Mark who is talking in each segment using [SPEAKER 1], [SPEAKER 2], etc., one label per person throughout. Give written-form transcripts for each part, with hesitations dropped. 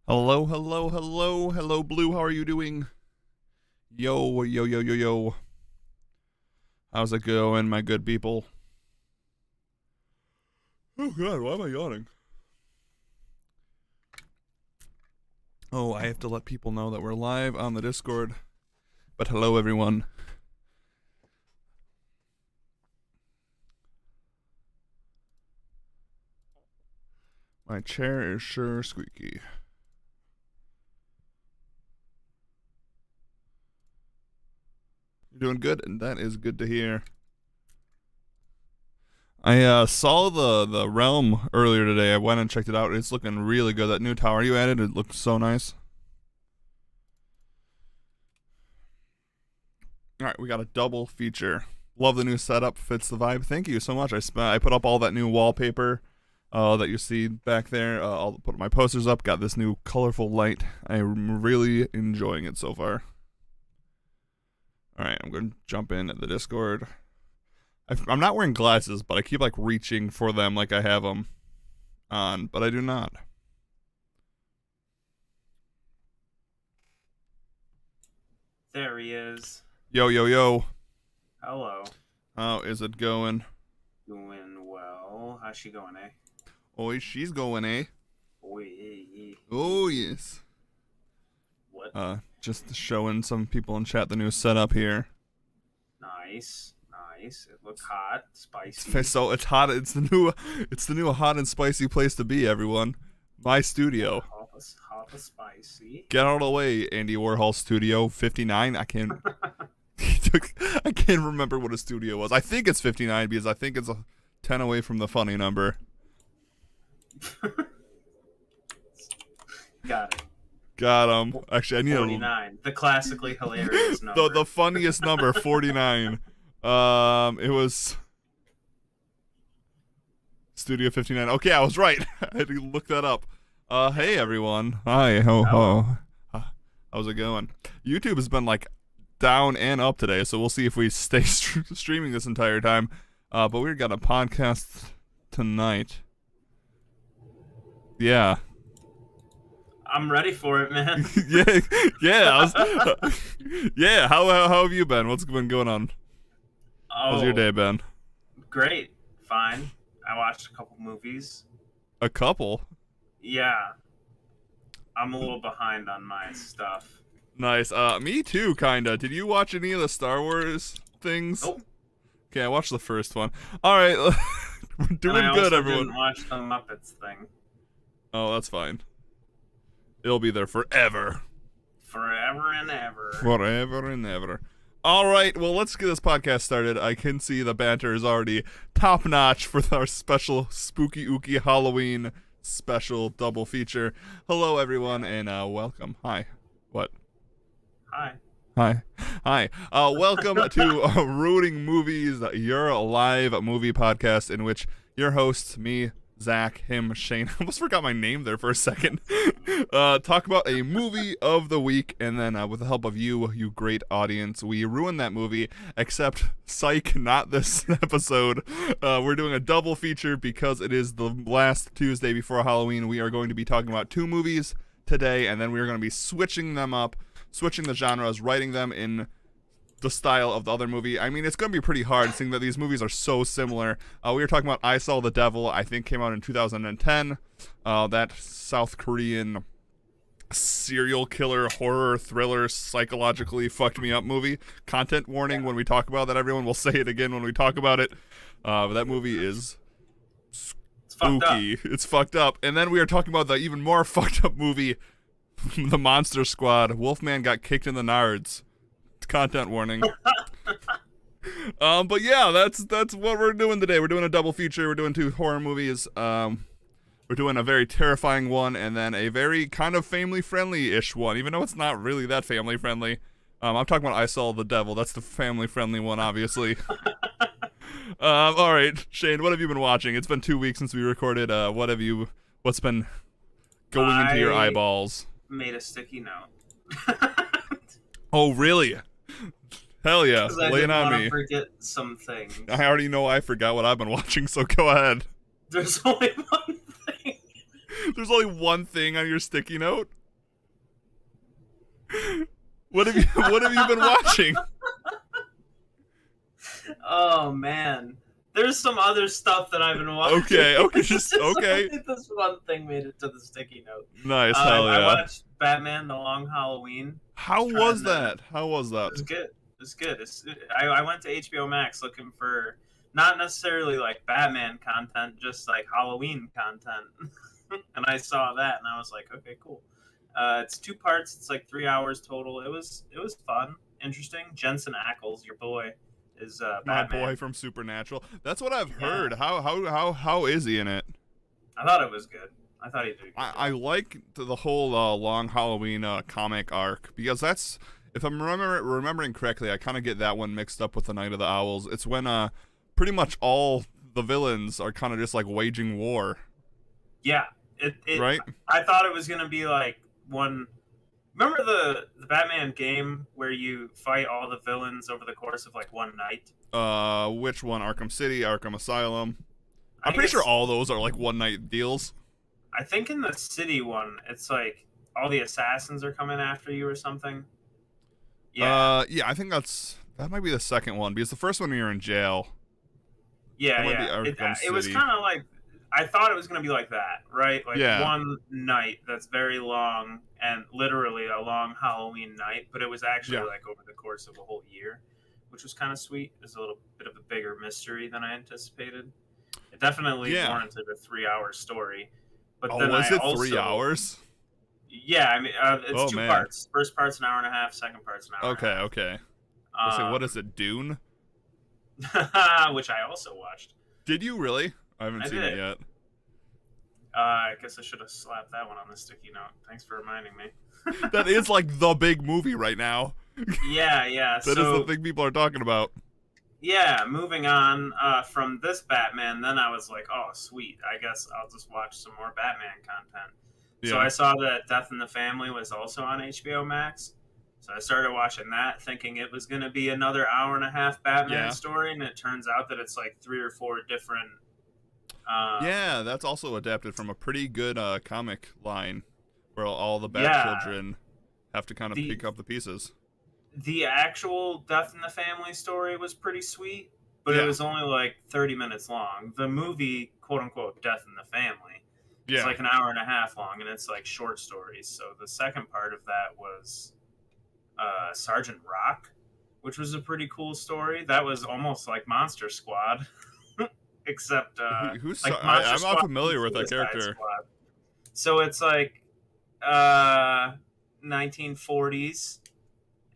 [SPEAKER 1] Hello, hello, hello, hello, Blue. How are you doing? Yo, yo, yo, yo, yo. How's it going, my good people? Oh, God, why am I yawning? Oh, I have to let people know that we're live on the Discord. But hello, everyone. My chair is sure squeaky. You're doing good, and that is good to hear. I saw the Realm earlier today. I went and checked it out. It's looking really good. That new tower you added, it looks so nice. All right, we got a double feature. Love the new setup. Fits the vibe. Thank you so much. I put up all that new wallpaper that you see back there. I'll put my posters up. Got this new colorful light. I'm really enjoying it so far. All right, I'm going to jump in at the Discord. I'm not wearing glasses, but I keep like reaching for them like I have them on, but I do not.
[SPEAKER 2] There he is.
[SPEAKER 1] Yo, yo, yo.
[SPEAKER 2] Hello.
[SPEAKER 1] How is it going?
[SPEAKER 2] Doing well. How's she going, eh?
[SPEAKER 1] Oh, she's going, eh?
[SPEAKER 2] Oi.
[SPEAKER 1] Oh, yes.
[SPEAKER 2] What?
[SPEAKER 1] Just showing some people in chat the new setup here.
[SPEAKER 2] Nice. It looks hot, spicy.
[SPEAKER 1] So it's hot. It's the new hot and spicy place to be, everyone. My studio.
[SPEAKER 2] Hot and spicy.
[SPEAKER 1] Get out of the way, Andy Warhol Studio 59. I can't remember what a studio was. I think it's 59 because I think it's a 10 away from the funny number.
[SPEAKER 2] Got it.
[SPEAKER 1] Got him. Actually, I need
[SPEAKER 2] 49. The classically hilarious number.
[SPEAKER 1] the funniest number, 49. It was Studio 59. Okay, I was right. I had to look that up. Hey everyone. Hi. Ho. How's it going? YouTube has been like down and up today, so we'll see if we stay streaming this entire time. But we've got a podcast tonight. Yeah.
[SPEAKER 2] I'm ready for it, man.
[SPEAKER 1] yeah. Yeah. How have you been? What's been going on? How's your day been?
[SPEAKER 2] Great. Fine. I watched a couple movies.
[SPEAKER 1] A couple?
[SPEAKER 2] Yeah. I'm a little behind on my stuff.
[SPEAKER 1] Nice. Me too, kinda. Did you watch any of the Star Wars things?
[SPEAKER 2] Nope.
[SPEAKER 1] Okay, I watched the first one. Alright, we're doing good, everyone.
[SPEAKER 2] I didn't watch the Muppets thing.
[SPEAKER 1] Oh, that's fine. It'll be there forever.
[SPEAKER 2] Forever and ever.
[SPEAKER 1] Forever and ever. Alright, well, let's get this podcast started. I can see the banter is already top-notch for our special Spooky Ooky Halloween special double feature. Hello, everyone, and welcome. Hi. What?
[SPEAKER 2] Hi.
[SPEAKER 1] Welcome to Ruining Movies, your live movie podcast in which your hosts, me, Zach, him, Shayne, I almost forgot my name there for a second, talk about a movie of the week, and then with the help of you great audience, we ruin that movie, except, psych, not this episode. We're doing a double feature because it is the last Tuesday before Halloween. We are going to be talking about two movies today, and then we are going to be switching them up, switching the genres, writing them in the style of the other movie. I mean, it's going to be pretty hard seeing that these movies are so similar. We were talking about I Saw the Devil, I think came out in 2010. That South Korean serial killer, horror, thriller, psychologically fucked me up movie. Content warning when we talk about that, everyone. Will say it again when we talk about it. That movie is spooky. It's fucked up. And then we are talking about the even more fucked up movie, The Monster Squad. Wolfman got kicked in the nards. Content warning. But yeah, that's what we're doing today. We're doing a double feature. We're doing two horror movies. We're doing a very terrifying one and then a very kind of family-friendly-ish one, even though it's not really that family-friendly. I'm talking about I Saw the Devil. That's the family-friendly one, obviously. All right, Shayne, what have you been watching? It's been 2 weeks since we recorded. What's been going into your eyeballs?
[SPEAKER 2] Made a sticky note.
[SPEAKER 1] Oh, really? Hell yeah. Lay it on me.
[SPEAKER 2] I forget some things.
[SPEAKER 1] I already know I forgot what I've been watching, so go ahead.
[SPEAKER 2] There's only one thing.
[SPEAKER 1] There's only one thing on your sticky note? What have you been watching?
[SPEAKER 2] Oh man, there's some other stuff that I've been watching.
[SPEAKER 1] Okay, just okay.
[SPEAKER 2] This one thing made it to the sticky note.
[SPEAKER 1] Nice, hell yeah.
[SPEAKER 2] I watched Batman: The Long Halloween.
[SPEAKER 1] How was that? How was that?
[SPEAKER 2] It was good. It's good. I went to HBO Max looking for not necessarily like Batman content, just like Halloween content, and I saw that and I was like, okay, cool. It's 2 parts. It's like 3 hours total. It was fun, interesting. Jensen Ackles, your boy, is
[SPEAKER 1] My
[SPEAKER 2] Batman.
[SPEAKER 1] boy from Supernatural. That's what I've heard. How is he in it?
[SPEAKER 2] I thought it was good. I thought he did.
[SPEAKER 1] I like the whole Long Halloween comic arc because that's, if I'm remembering correctly, I kind of get that one mixed up with the Night of the Owls. It's when pretty much all the villains are kind of just like waging war.
[SPEAKER 2] Yeah,
[SPEAKER 1] right.
[SPEAKER 2] I thought it was gonna be like one. Remember the Batman game where you fight all the villains over the course of like one night?
[SPEAKER 1] Which one? Arkham City, Arkham Asylum. I'm pretty sure all those are like one night deals.
[SPEAKER 2] I think in the city one, it's like all the assassins are coming after you or something.
[SPEAKER 1] Yeah. I think that might be the second one because the first one you're in jail.
[SPEAKER 2] Yeah. It was kind of like, I thought it was going to be like that, right? Like one night that's very long and literally a long Halloween night, but it was actually like over the course of a whole year, which was kind of sweet. It was a little bit of a bigger mystery than I anticipated. It definitely warranted a 3-hour story. But then
[SPEAKER 1] was it 3 hours?
[SPEAKER 2] Yeah, I mean, it's 2 parts. First part's an hour and a half, second part's an hour and a half.
[SPEAKER 1] Okay. So what is it, Dune?
[SPEAKER 2] Which I also watched.
[SPEAKER 1] Did you really? I haven't seen it yet.
[SPEAKER 2] I guess I should have slapped that one on the sticky note. Thanks for reminding me.
[SPEAKER 1] That is like the big movie right now.
[SPEAKER 2] Yeah.
[SPEAKER 1] That is the thing people are talking about.
[SPEAKER 2] Yeah, moving on from this Batman, then I was like, oh, sweet. I guess I'll just watch some more Batman content. Yeah. So I saw that Death in the Family was also on HBO Max. So I started watching that, thinking it was going to be another hour and a half Batman story, and it turns out that it's like 3 or 4 different...
[SPEAKER 1] that's also adapted from a pretty good comic line where all the Bat children have to kind of pick up the pieces.
[SPEAKER 2] The actual Death in the Family story was pretty sweet, but it was only like 30 minutes long. The movie, quote-unquote, Death in the Family, is like an hour and a half long, and it's like short stories. So the second part of that was Sergeant Rock, which was a pretty cool story. That was almost like Monster Squad, except
[SPEAKER 1] who's
[SPEAKER 2] like
[SPEAKER 1] I'm not familiar with that character.
[SPEAKER 2] Squad. So it's like 1940s,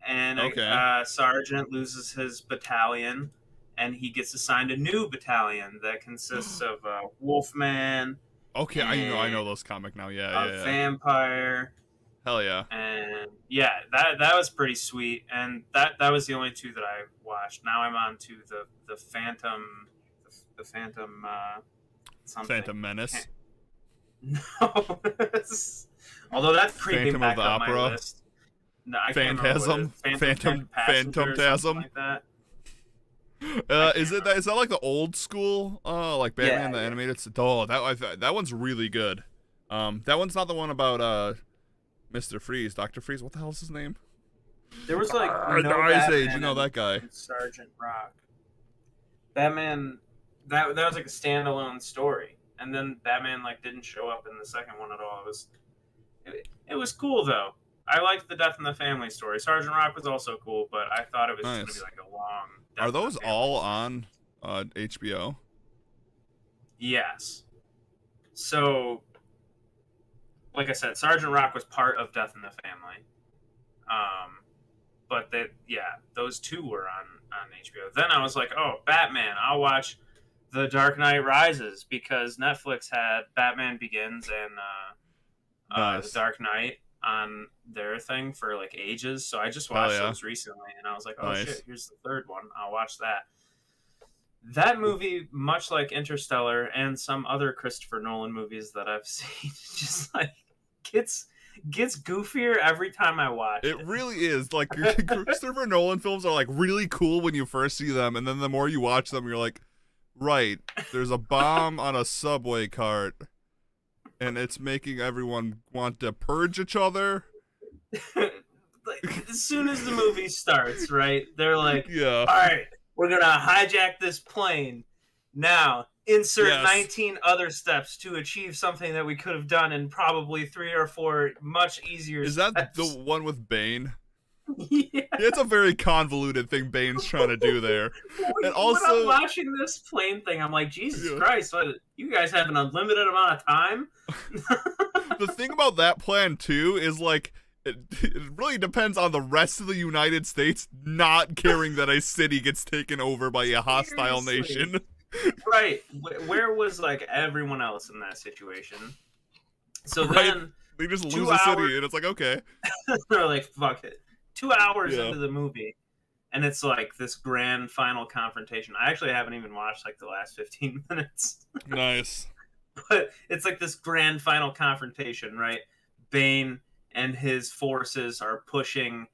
[SPEAKER 2] and a sergeant loses his battalion, and he gets assigned a new battalion that consists of Wolfman.
[SPEAKER 1] Okay, I know those comics now. Yeah.
[SPEAKER 2] Vampire.
[SPEAKER 1] Hell yeah.
[SPEAKER 2] And that was pretty sweet, and that was the only 2 that I watched. Now I'm on to the Phantom, something.
[SPEAKER 1] Phantom Menace.
[SPEAKER 2] No, although that's creeping back up my list. No,
[SPEAKER 1] Phantasm, Phantasm.
[SPEAKER 2] Like that.
[SPEAKER 1] Is that like the old school like Batman the animated? That one's really good. That one's not the one about Mr. Freeze, Dr. Freeze. What the hell is his name?
[SPEAKER 2] There was like
[SPEAKER 1] Ice Age. You know that guy.
[SPEAKER 2] Sergeant Rock. Batman. That was like a standalone story, and then Batman like didn't show up in the second one at all. It was cool though. I liked the Death in the Family story. Sergeant Rock was also cool, but I thought it was going to be like a long.
[SPEAKER 1] Are those all on HBO?
[SPEAKER 2] Yes. So, like I said, Sergeant Rock was part of Death in the Family. But those 2 were on HBO. Then I was like, oh, Batman, I'll watch The Dark Knight Rises because Netflix had Batman Begins and The Dark Knight on their thing for like ages. So I just watched those recently, and I was like, oh shit, here's the 3rd one. I'll watch that. That movie, much like Interstellar and some other Christopher Nolan movies that I've seen, just like gets goofier every time I watch it.
[SPEAKER 1] It really is. Like Christopher Nolan films are like really cool when you first see them, and then the more you watch them, you're like, right, there's a bomb on a subway cart, and it's making everyone want to purge each other.
[SPEAKER 2] as soon as the movie starts, right? They're like,
[SPEAKER 1] Yeah.
[SPEAKER 2] all right, we're gonna hijack this plane. Now, insert 19 other steps to achieve something that we could have done in probably 3 or 4 much easier
[SPEAKER 1] Is
[SPEAKER 2] steps.
[SPEAKER 1] that the one with Bane?
[SPEAKER 2] Yeah.
[SPEAKER 1] It's a very convoluted thing Bane's trying to do there. And also,
[SPEAKER 2] when I'm watching this plane thing, I'm like, Jesus Christ, you guys have an unlimited amount of time?
[SPEAKER 1] The thing about that plan, too, is like, it really depends on the rest of the United States not caring that a city gets taken over by a hostile nation.
[SPEAKER 2] Right. Where was, like, everyone else in that situation? So then...
[SPEAKER 1] They just lose the city, and it's like, okay.
[SPEAKER 2] They're like, fuck it. 2 hours into the movie, and it's like this grand final confrontation. I actually haven't even watched like the last 15 minutes.
[SPEAKER 1] Nice.
[SPEAKER 2] But it's like this grand final confrontation, right? Bane and his forces are pushing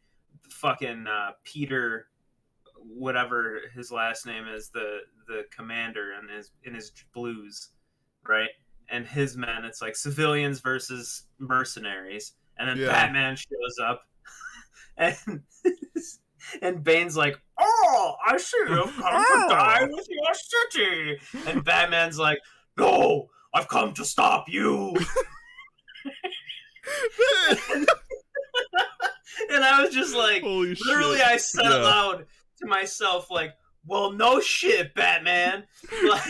[SPEAKER 2] fucking Peter, whatever his last name is, the commander in his blues, right? And his men, it's like civilians versus mercenaries. And then Batman shows up. And Bane's like, oh, I should have come to die with your city. And Batman's like, no, I've come to stop you. And I was just like,
[SPEAKER 1] holy
[SPEAKER 2] literally,
[SPEAKER 1] shit.
[SPEAKER 2] I said aloud to myself, like, well, no shit, Batman. Like,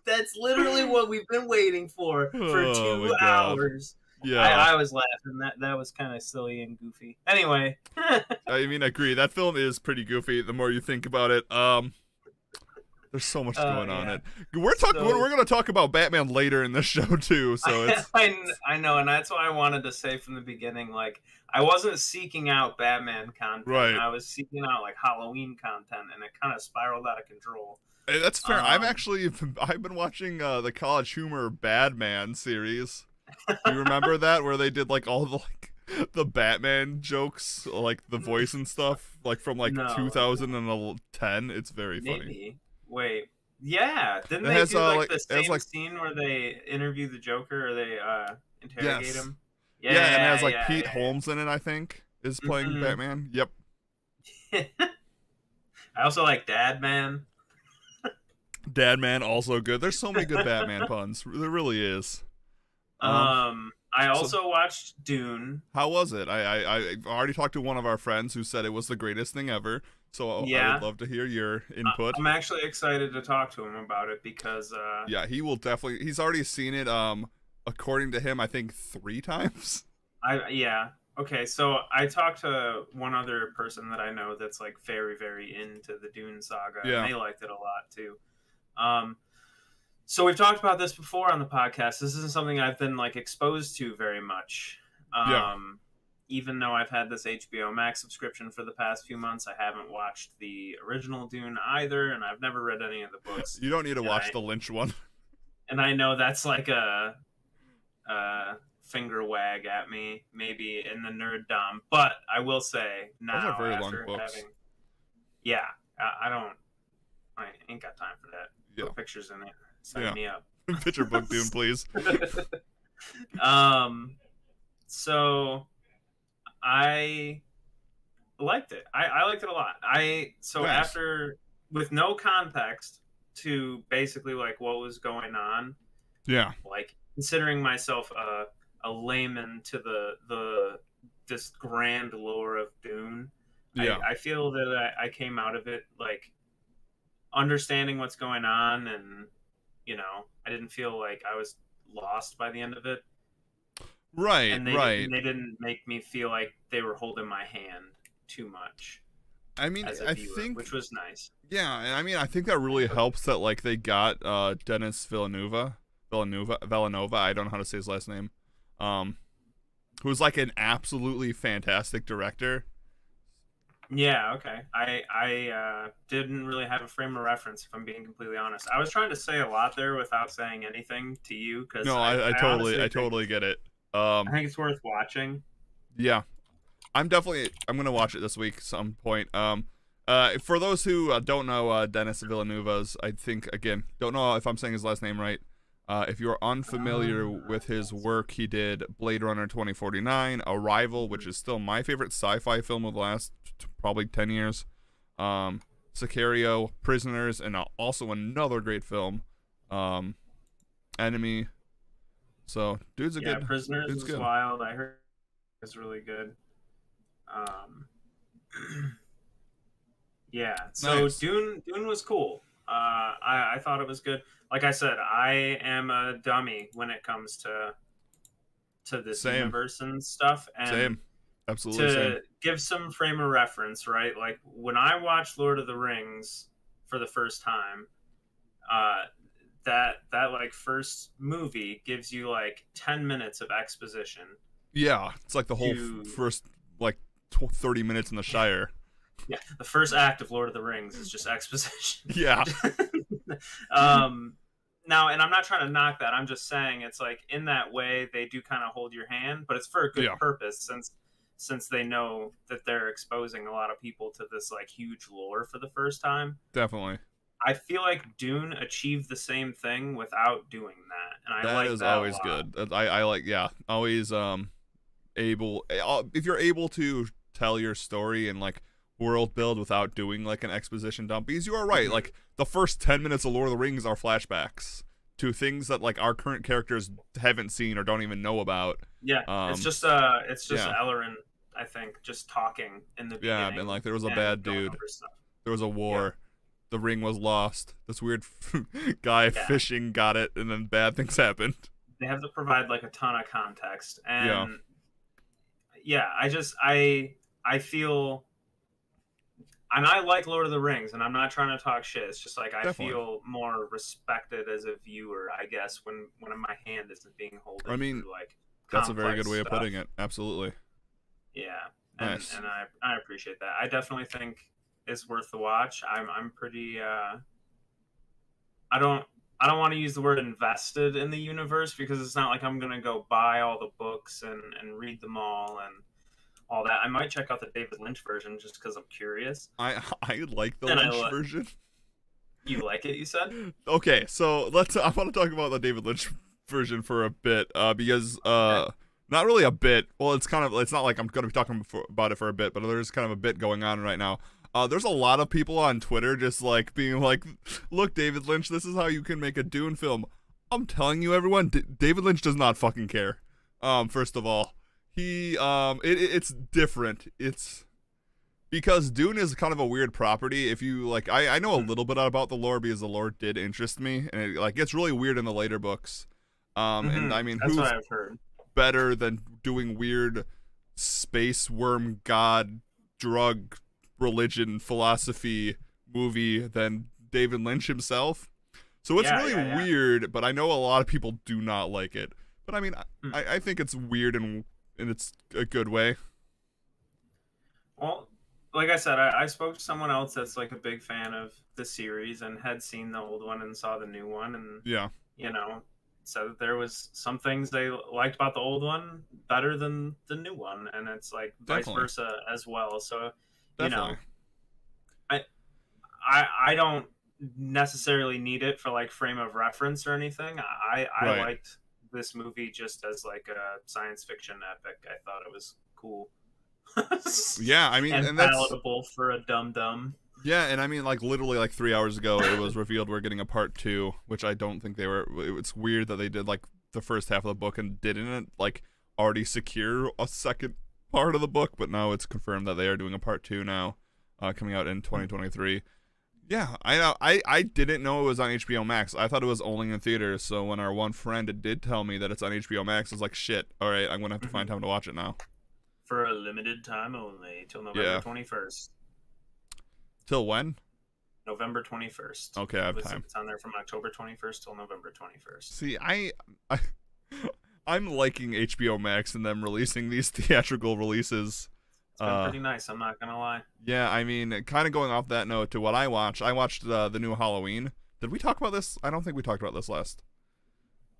[SPEAKER 2] that's literally what we've been waiting for 2 hours.
[SPEAKER 1] Yeah,
[SPEAKER 2] I was laughing. That was kind of silly and goofy. Anyway,
[SPEAKER 1] I mean, I agree. That film is pretty goofy. The more you think about it, there's so much going on. It. We're going to talk about Batman later in this show too. So it's...
[SPEAKER 2] I know, and that's what I wanted to say from the beginning. Like, I wasn't seeking out Batman content.
[SPEAKER 1] Right.
[SPEAKER 2] I was seeking out like Halloween content, and it kind of spiraled out of control.
[SPEAKER 1] Hey, that's fair. I've been watching the College Humor Badman series. Do you remember that, where they did like all the Batman jokes, like the voice and stuff, like from like 2010? It's very funny.
[SPEAKER 2] Maybe. Wait. Yeah. Didn't they do like the same scene where they interview the Joker or they interrogate him?
[SPEAKER 1] Yeah, and it has like Pete Holmes in it, I think, is playing Batman. Yep.
[SPEAKER 2] I also like Dad Man.
[SPEAKER 1] Dad Man, also good. There's so many good Batman puns. There really is.
[SPEAKER 2] I also watched Dune.
[SPEAKER 1] How was it? I already talked to one of our friends who said it was the greatest thing ever. So I would love to hear your input.
[SPEAKER 2] I'm actually excited to talk to him about it because
[SPEAKER 1] yeah, he will definitely. He's already seen it. According to him, I think 3 times.
[SPEAKER 2] Okay, so I talked to one other person that I know that's like very, very into the Dune saga, and they liked it a lot too. So we've talked about this before on the podcast. This isn't something I've been like exposed to very much. Even though I've had this HBO Max subscription for the past few months, I haven't watched the original Dune either, and I've never read any of the books.
[SPEAKER 1] You don't need to watch the Lynch one.
[SPEAKER 2] And I know that's like a finger wag at me, maybe in the nerddom. But I will say now,
[SPEAKER 1] those are very long books.
[SPEAKER 2] I ain't got time for that.
[SPEAKER 1] Yeah.
[SPEAKER 2] Put pictures in it. Sign me up.
[SPEAKER 1] Picture book Dune, please.
[SPEAKER 2] So I liked it. I liked it a lot. After, with no context to basically like what was going on.
[SPEAKER 1] Yeah.
[SPEAKER 2] Like considering myself a layman to this grand lore of Dune.
[SPEAKER 1] Yeah.
[SPEAKER 2] I feel that I came out of it like understanding what's going on, and I didn't feel like I was lost by the end of it.
[SPEAKER 1] Right,
[SPEAKER 2] and they didn't make me feel like they were holding my hand too much.
[SPEAKER 1] I mean, I think,
[SPEAKER 2] which was nice.
[SPEAKER 1] Yeah, and I mean, I think that really helps that like they got Denis Villeneuve. I don't know how to say his last name. Who's like an absolutely fantastic director.
[SPEAKER 2] Yeah, okay. I didn't really have a frame of reference, if I'm being completely honest. I was trying to say a lot there without saying anything to you. Cause
[SPEAKER 1] no, I totally get it.
[SPEAKER 2] I think it's worth watching.
[SPEAKER 1] Yeah. I'm gonna watch it this week at some point. For those who don't know Denis Villeneuve's, I think, again, don't know if I'm saying his last name right. If you're unfamiliar with his work, he did Blade Runner 2049, Arrival, which is still my favorite sci-fi film of the last probably 10 years, Sicario, Prisoners, and also another great film, Enemy. So, dude's a good.
[SPEAKER 2] Prisoners
[SPEAKER 1] dude's
[SPEAKER 2] is
[SPEAKER 1] good.
[SPEAKER 2] wild. I heard it's really good. Yeah. So
[SPEAKER 1] Nice.
[SPEAKER 2] Dune was cool. I thought it was good. Like I said, I am a dummy when it comes to this
[SPEAKER 1] Same.
[SPEAKER 2] universe and stuff. And
[SPEAKER 1] Same. Absolutely
[SPEAKER 2] to
[SPEAKER 1] same.
[SPEAKER 2] give some frame of reference, right? Like when I watched Lord of the Rings for the first time, that like first movie gives you like 10 minutes of exposition.
[SPEAKER 1] Yeah, it's like the whole first like 30 minutes in the Shire.
[SPEAKER 2] Yeah, the first act of Lord of the Rings is just exposition.
[SPEAKER 1] Yeah.
[SPEAKER 2] Now, and I'm not trying to knock that. I'm just saying it's like in that way they do kind of hold your hand, but it's for a good purpose since they know that they're exposing a lot of people to this like huge lore for the first time.
[SPEAKER 1] Definitely.
[SPEAKER 2] I feel like Dune achieved the same thing without doing that, and I like that.
[SPEAKER 1] That is always good. I like, always able, if you're able to tell your story and like world build without doing like an exposition dump, because you are right, like the first 10 minutes of Lord of the Rings are flashbacks to things that like our current characters haven't seen or don't even know about.
[SPEAKER 2] It's just Ellerin, I think, just talking in the beginning.
[SPEAKER 1] And like there was a bad dude, there was a war, the ring was lost, this weird guy fishing got it, and then bad things happened.
[SPEAKER 2] They have to provide like a ton of context, and I feel, and I like Lord of the Rings, and I'm not trying to talk shit. It's just like I feel more respected as a viewer, I guess, when my hand isn't being held.
[SPEAKER 1] I mean,
[SPEAKER 2] through, like,
[SPEAKER 1] that's a very good way of putting it. Absolutely.
[SPEAKER 2] Yeah, and I appreciate that. I definitely think it's worth the watch. I'm pretty. I don't want to use the word invested in the universe, because it's not like I'm gonna go buy all the books and read them all and all that. I might check out the David Lynch version just because I'm curious.
[SPEAKER 1] I like the Lynch version.
[SPEAKER 2] You like it, you said?
[SPEAKER 1] Okay, so I want to talk about the David Lynch version for a bit, because not really a bit. Well, it's not like I'm going to be talking about it for a bit, but there's kind of a bit going on right now. There's a lot of people on Twitter just like being like, "Look, David Lynch, this is how you can make a Dune film." I'm telling you, everyone, David Lynch does not fucking care. First of all, it's different. It's because Dune is kind of a weird property. If you like, I know a little bit about the lore because the lore did interest me, and it like gets really weird in the later books. And I mean,
[SPEAKER 2] that's
[SPEAKER 1] who's
[SPEAKER 2] what I've heard.
[SPEAKER 1] Better than doing weird space worm god drug religion philosophy movie than David Lynch himself? So it's really weird, but I know a lot of people do not like it. But I mean, I think it's weird in it's a good way.
[SPEAKER 2] Well, like I said, I spoke to someone else that's like a big fan of the series and had seen the old one and saw the new one, and said that there was some things they liked about the old one better than the new one, and it's like vice versa as well. So I don't necessarily need it for like frame of reference or anything. I liked this movie just as like a science fiction epic. I thought it was cool.
[SPEAKER 1] I mean, and
[SPEAKER 2] palatable for a dum-dum.
[SPEAKER 1] Yeah, and I mean, like, literally, like, 3 hours ago, it was revealed we're getting a part 2, which I don't think they were. It's weird that they did, like, the first half of the book and didn't, like, already secure a second part of the book, but now it's confirmed that they are doing a part 2 now, coming out in 2023. Yeah, I didn't know it was on HBO Max. I thought it was only in theaters, so when our one friend did tell me that it's on HBO Max, I was like, shit, all right, I'm going to have to find time to watch it now.
[SPEAKER 2] For a limited time only, till November 21st.
[SPEAKER 1] Till when?
[SPEAKER 2] November 21st.
[SPEAKER 1] Okay, I have time.
[SPEAKER 2] It's on there from October 21st till November 21st.
[SPEAKER 1] See, I'm liking HBO Max and them releasing these theatrical releases.
[SPEAKER 2] It's been pretty nice, I'm not gonna lie.
[SPEAKER 1] Yeah, I mean, kind of going off that note to what I watched the new Halloween. Did we talk about this? I don't think we talked about this last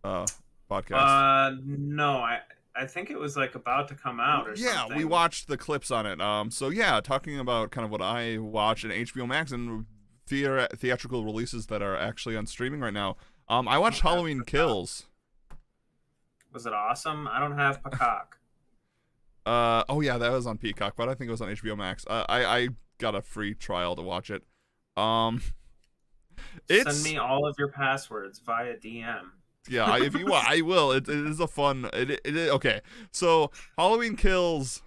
[SPEAKER 1] podcast.
[SPEAKER 2] No, I think it was like about to come out or something.
[SPEAKER 1] Yeah, we watched the clips on it. So yeah, talking about kind of what I watched in HBO Max and theatrical releases that are actually on streaming right now. I watched
[SPEAKER 2] don't have
[SPEAKER 1] Halloween
[SPEAKER 2] Peacock.
[SPEAKER 1] Kills.
[SPEAKER 2] Was it awesome? I don't have Peacock.
[SPEAKER 1] Oh yeah, that was on Peacock, but I think it was on HBO Max. I got a free trial to watch it. It's
[SPEAKER 2] Send me all of your passwords via DM.
[SPEAKER 1] yeah. If you want, I will. It is a fun. Okay. So Halloween Kills.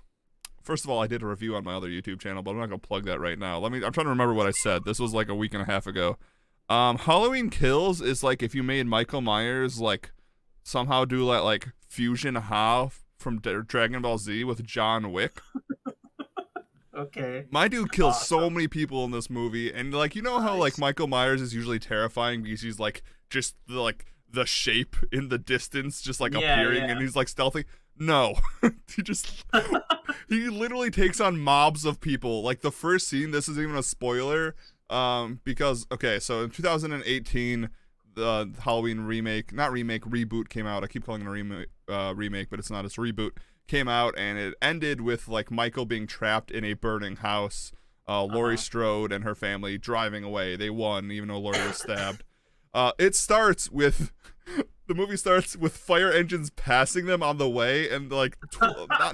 [SPEAKER 1] First of all, I did a review on my other YouTube channel, but I'm not gonna plug that right now. I'm trying to remember what I said. This was like a week and a half ago. Halloween Kills is like if you made Michael Myers like somehow do that like fusion Ha from Dragon Ball Z with John Wick.
[SPEAKER 2] Okay.
[SPEAKER 1] My dude kills
[SPEAKER 2] Awesome.
[SPEAKER 1] so many people in this movie, and like you know how like Michael Myers is usually terrifying because he's like just the shape in the distance just like appearing and he's like stealthy. No, he literally takes on mobs of people. Like the first scene, this is even a spoiler, because okay, so in 2018, the Halloween reboot came out. I keep calling it a remake, but it's not. It's a reboot. Came out and it ended with like Michael being trapped in a burning house. Laurie Strode and her family driving away. They won, even though Laurie was stabbed. The movie starts with fire engines passing them on the way, and like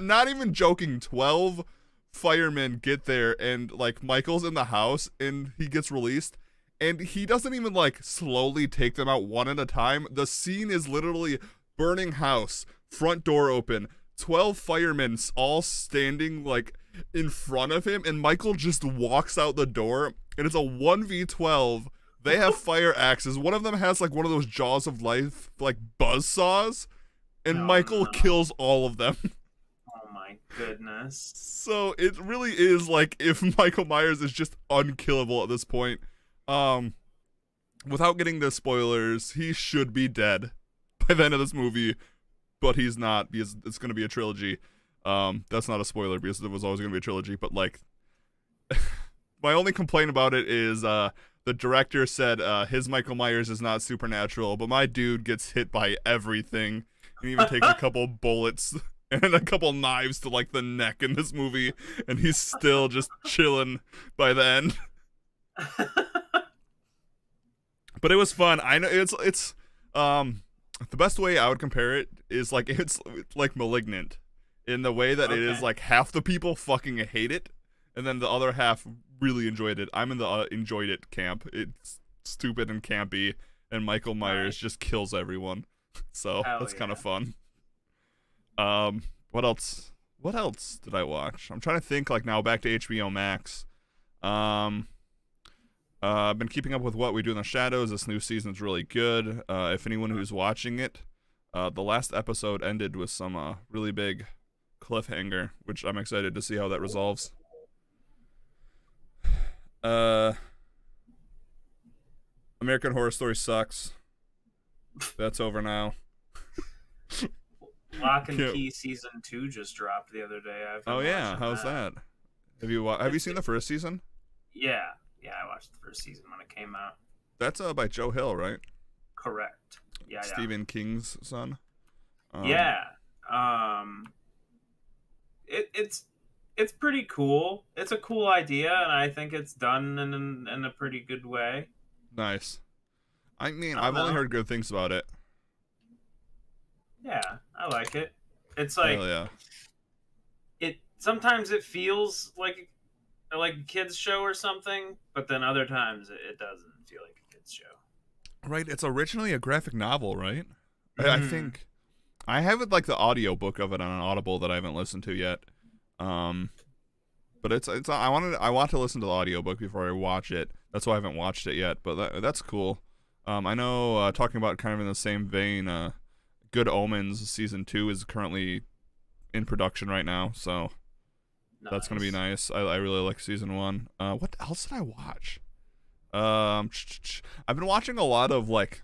[SPEAKER 1] not even joking, 12 firemen get there, and like Michael's in the house, and he gets released, and he doesn't even like slowly take them out one at a time. The scene is literally burning house, front door open, 12 firemen all standing like in front of him, and Michael just walks out the door, and it's a 1v12. They have fire axes. One of them has like one of those Jaws of Life like buzz saws, and Michael kills all of them.
[SPEAKER 2] Oh my goodness.
[SPEAKER 1] So it really is like if Michael Myers is just unkillable at this point. Without getting the spoilers, he should be dead by the end of this movie, but he's not because it's going to be a trilogy. That's not a spoiler because it was always going to be a trilogy, but like my only complaint about it is the director said his Michael Myers is not supernatural, but my dude gets hit by everything. He even takes a couple bullets and a couple knives to like the neck in this movie, and he's still just chilling by the end. But it was fun. I know it's the best way I would compare it is like it's like Malignant in the way that it is like half the people fucking hate it, and then the other half really enjoyed it. I'm in the enjoyed it camp. It's stupid and campy, and Michael Myers just kills everyone. So that's kind of fun. What else? What else did I watch? I'm trying to think. Like now, back to HBO Max. I've been keeping up with What We Do in the Shadows. This new season's really good. If anyone who's watching it, the last episode ended with some really big cliffhanger, which I'm excited to see how that resolves. American Horror Story sucks. That's over now.
[SPEAKER 2] Lock and Key season 2 just dropped the other day.
[SPEAKER 1] Oh yeah, how's that? Have you seen the first season?
[SPEAKER 2] Yeah, I watched the first season when it came out.
[SPEAKER 1] That's by Joe Hill, right?
[SPEAKER 2] Correct. Yeah.
[SPEAKER 1] Stephen King's son.
[SPEAKER 2] It's pretty cool. It's a cool idea, and I think it's done in a pretty good way.
[SPEAKER 1] Nice. I mean, I've only heard good things about it.
[SPEAKER 2] Yeah, I like it. It's like,
[SPEAKER 1] hell yeah.
[SPEAKER 2] Sometimes it feels like a kid's show or something, but then other times it doesn't feel like a kid's show. Right,
[SPEAKER 1] it's originally a graphic novel, right? I think I have it like the audiobook of it on an Audible that I haven't listened to yet. But I want to listen to the audiobook before I watch it. That's why I haven't watched it yet, but that's cool. I know talking about kind of in the same vein, Good Omens season 2 is currently in production right now, so that's gonna be nice. I really like season 1. What else did I watch? I've been watching a lot of like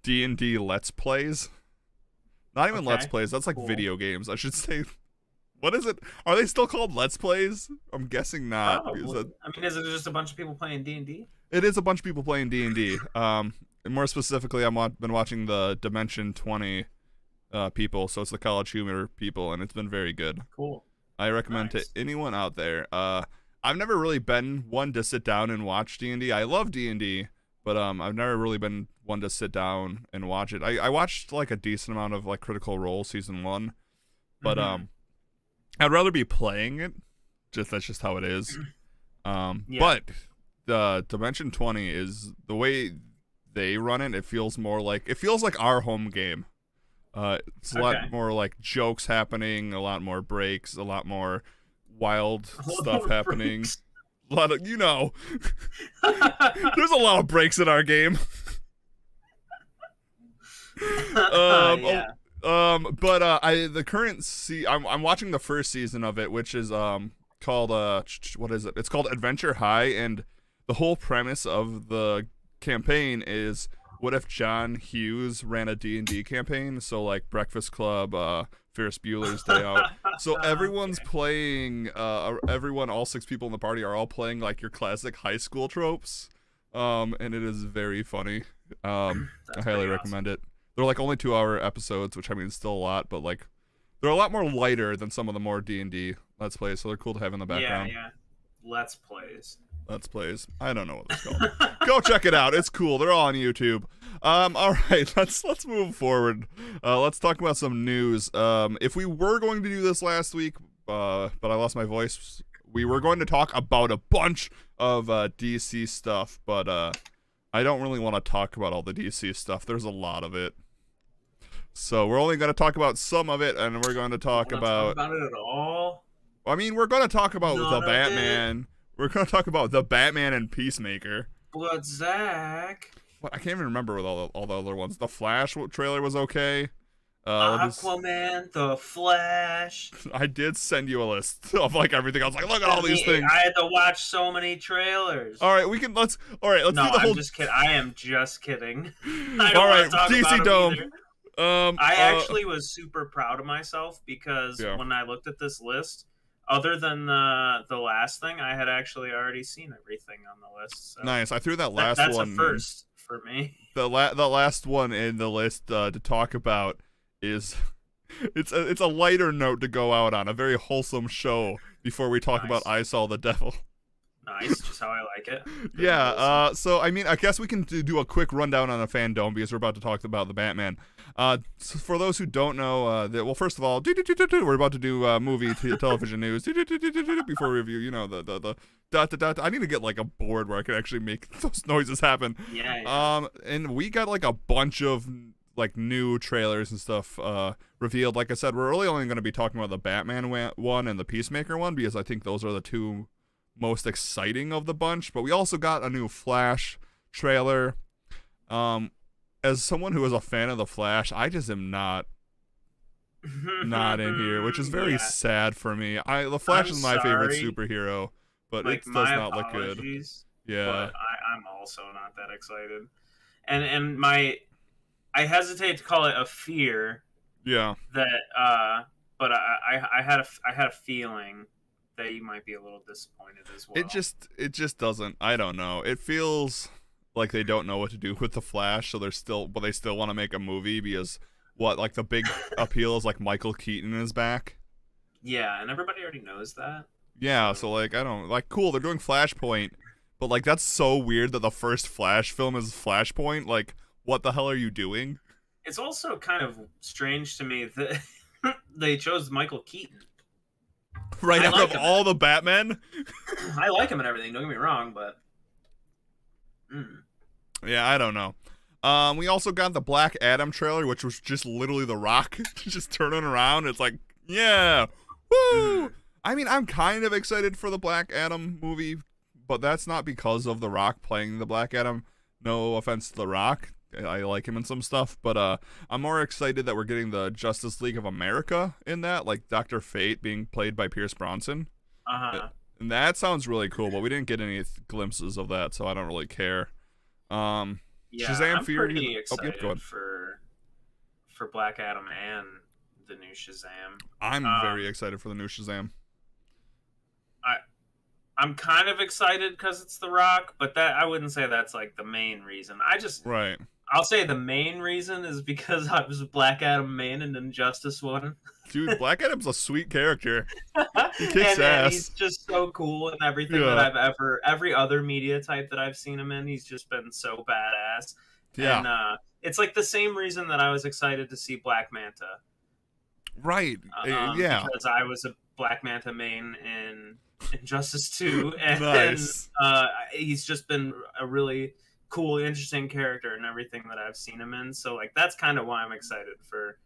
[SPEAKER 1] D&D Let's Plays. Not even Let's Plays. That's like video games, I should say. What is it? Are they still called Let's Plays? I'm guessing not.
[SPEAKER 2] I mean, is it just a bunch of people playing D&D?
[SPEAKER 1] It is a bunch of people playing D&D. More specifically, I've been watching the Dimension 20 people, so it's the College Humor people, and it's been very good.
[SPEAKER 2] Cool.
[SPEAKER 1] I recommend to anyone out there. I've never really been one to sit down and watch D&D. I love D&D, but I've never really been one to sit down and watch it. I watched like a decent amount of like Critical Role season 1, but I'd rather be playing it. That's just how it is.
[SPEAKER 2] Yeah.
[SPEAKER 1] But the Dimension 20 is the way they run it. It feels like our home game. It's a lot more like jokes happening, a lot more breaks, a lot more wild stuff happening.
[SPEAKER 2] Breaks.
[SPEAKER 1] A lot of, there's a lot of breaks in our game.
[SPEAKER 2] Yeah.
[SPEAKER 1] The current I'm watching the first season of it, which is called what is it? It's called Adventure High, and the whole premise of the campaign is, what if John Hughes ran a D&D campaign? So like Breakfast Club, Ferris Bueller's Day Out. So everyone's playing, all 6 people in the party are all playing like your classic high school tropes. And it is very funny. I highly recommend it. They're like only 2-hour episodes, which I mean is still a lot, but like they're a lot more lighter than some of the more D&D Let's Plays, so they're cool to have in the background.
[SPEAKER 2] Yeah. Let's Plays.
[SPEAKER 1] I don't know what it's called. Go check it out. It's cool. They're all on YouTube. All right, let's move forward. Let's talk about some news. If we were going to do this last week, but I lost my voice, we were going to talk about a bunch of DC stuff, but I don't really want to talk about all the DC stuff. There's a lot of it. So we're only going to talk about some of it, and we're going to talk about
[SPEAKER 2] it at all.
[SPEAKER 1] I mean, we're going to talk about the Batman. We're going to talk about the Batman and Peacemaker.
[SPEAKER 2] But Zach,
[SPEAKER 1] I can't even remember with all the other ones. The Flash trailer was okay.
[SPEAKER 2] Aquaman, The Flash.
[SPEAKER 1] I did send you a list of like everything. I was like, look at all these things.
[SPEAKER 2] I had to watch so many trailers.
[SPEAKER 1] All right, let's do the whole.
[SPEAKER 2] I'm just kidding. I am just kidding.
[SPEAKER 1] All right, DC Dome.
[SPEAKER 2] I actually was super proud of myself because when I looked at this list, other than the last thing, I had actually already seen everything on the list. So
[SPEAKER 1] nice. I threw that last
[SPEAKER 2] that's
[SPEAKER 1] one.
[SPEAKER 2] That's a first for me.
[SPEAKER 1] The last one in the list to talk about is it's a lighter note to go out on, a very wholesome show before we talk about I Saw the Devil.
[SPEAKER 2] Nice, just how I like it.
[SPEAKER 1] Yeah, so I mean, I guess we can do a quick rundown on the fandom because we're about to talk about the Batman. So for those who don't know, well, first of all, we're about to do movie television news before we review. The dot dot dot. I need to get like a board where I can actually make those noises happen.
[SPEAKER 2] Yeah.
[SPEAKER 1] And we got like a bunch of like new trailers and stuff revealed. Like I said, we're really only going to be talking about the Batman one and the Peacemaker one because I think those are the two most exciting of the bunch. But we also got a new Flash trailer. As someone who is a fan of the Flash, I just am not in here, which is very sad for me. The Flash is my favorite superhero, but
[SPEAKER 2] like,
[SPEAKER 1] it does not look good. Yeah,
[SPEAKER 2] but I'm also not that excited, and I hesitate to call it a fear.
[SPEAKER 1] Yeah.
[SPEAKER 2] That but I had a feeling that you might be a little disappointed as well.
[SPEAKER 1] It just doesn't. I don't know. It feels like they don't know what to do with the Flash, so they still want to make a movie because like the big appeal is like Michael Keaton is back.
[SPEAKER 2] Yeah, and everybody already knows that.
[SPEAKER 1] Yeah, so like I don't like cool. They're doing Flashpoint, but like that's so weird that the first Flash film is Flashpoint. Like, what the hell are you doing?
[SPEAKER 2] It's also kind of strange to me that they chose Michael Keaton.
[SPEAKER 1] Right out of all the Batmen?
[SPEAKER 2] I like him and everything, don't get me wrong, but...
[SPEAKER 1] Yeah, I don't know. We also got the Black Adam trailer, which was just literally The Rock just turning around. It's like, yeah, woo! I mean, I'm kind of excited for the Black Adam movie, but that's not because of The Rock playing the Black Adam. No offense to The Rock. I like him in some stuff, but I'm more excited that we're getting the Justice League of America in that, like Dr. Fate being played by Pierce Bronson. And that sounds really cool, but we didn't get any glimpses of that, so I don't really care.
[SPEAKER 2] Yeah,
[SPEAKER 1] Shazam
[SPEAKER 2] I'm
[SPEAKER 1] Fury.
[SPEAKER 2] pretty excited
[SPEAKER 1] go ahead.
[SPEAKER 2] for Black Adam and the new Shazam.
[SPEAKER 1] I'm very excited for the new Shazam.
[SPEAKER 2] I'm kind of excited because it's The Rock, but that I wouldn't say that's like the main reason. I'll say the main reason is because I was a Black Adam main in Injustice 1.
[SPEAKER 1] Dude, Black Adam's a sweet character. He kicks ass.
[SPEAKER 2] He's just so cool in everything that every other media type that I've seen him in. He's just been so badass.
[SPEAKER 1] Yeah.
[SPEAKER 2] And it's like the same reason that I was excited to see Black Manta.
[SPEAKER 1] Right. Yeah.
[SPEAKER 2] Because I was a Black Manta main in Injustice 2, and
[SPEAKER 1] Nice.
[SPEAKER 2] he's just been a really cool, interesting character in everything that I've seen him in. So like that's kind of why I'm excited for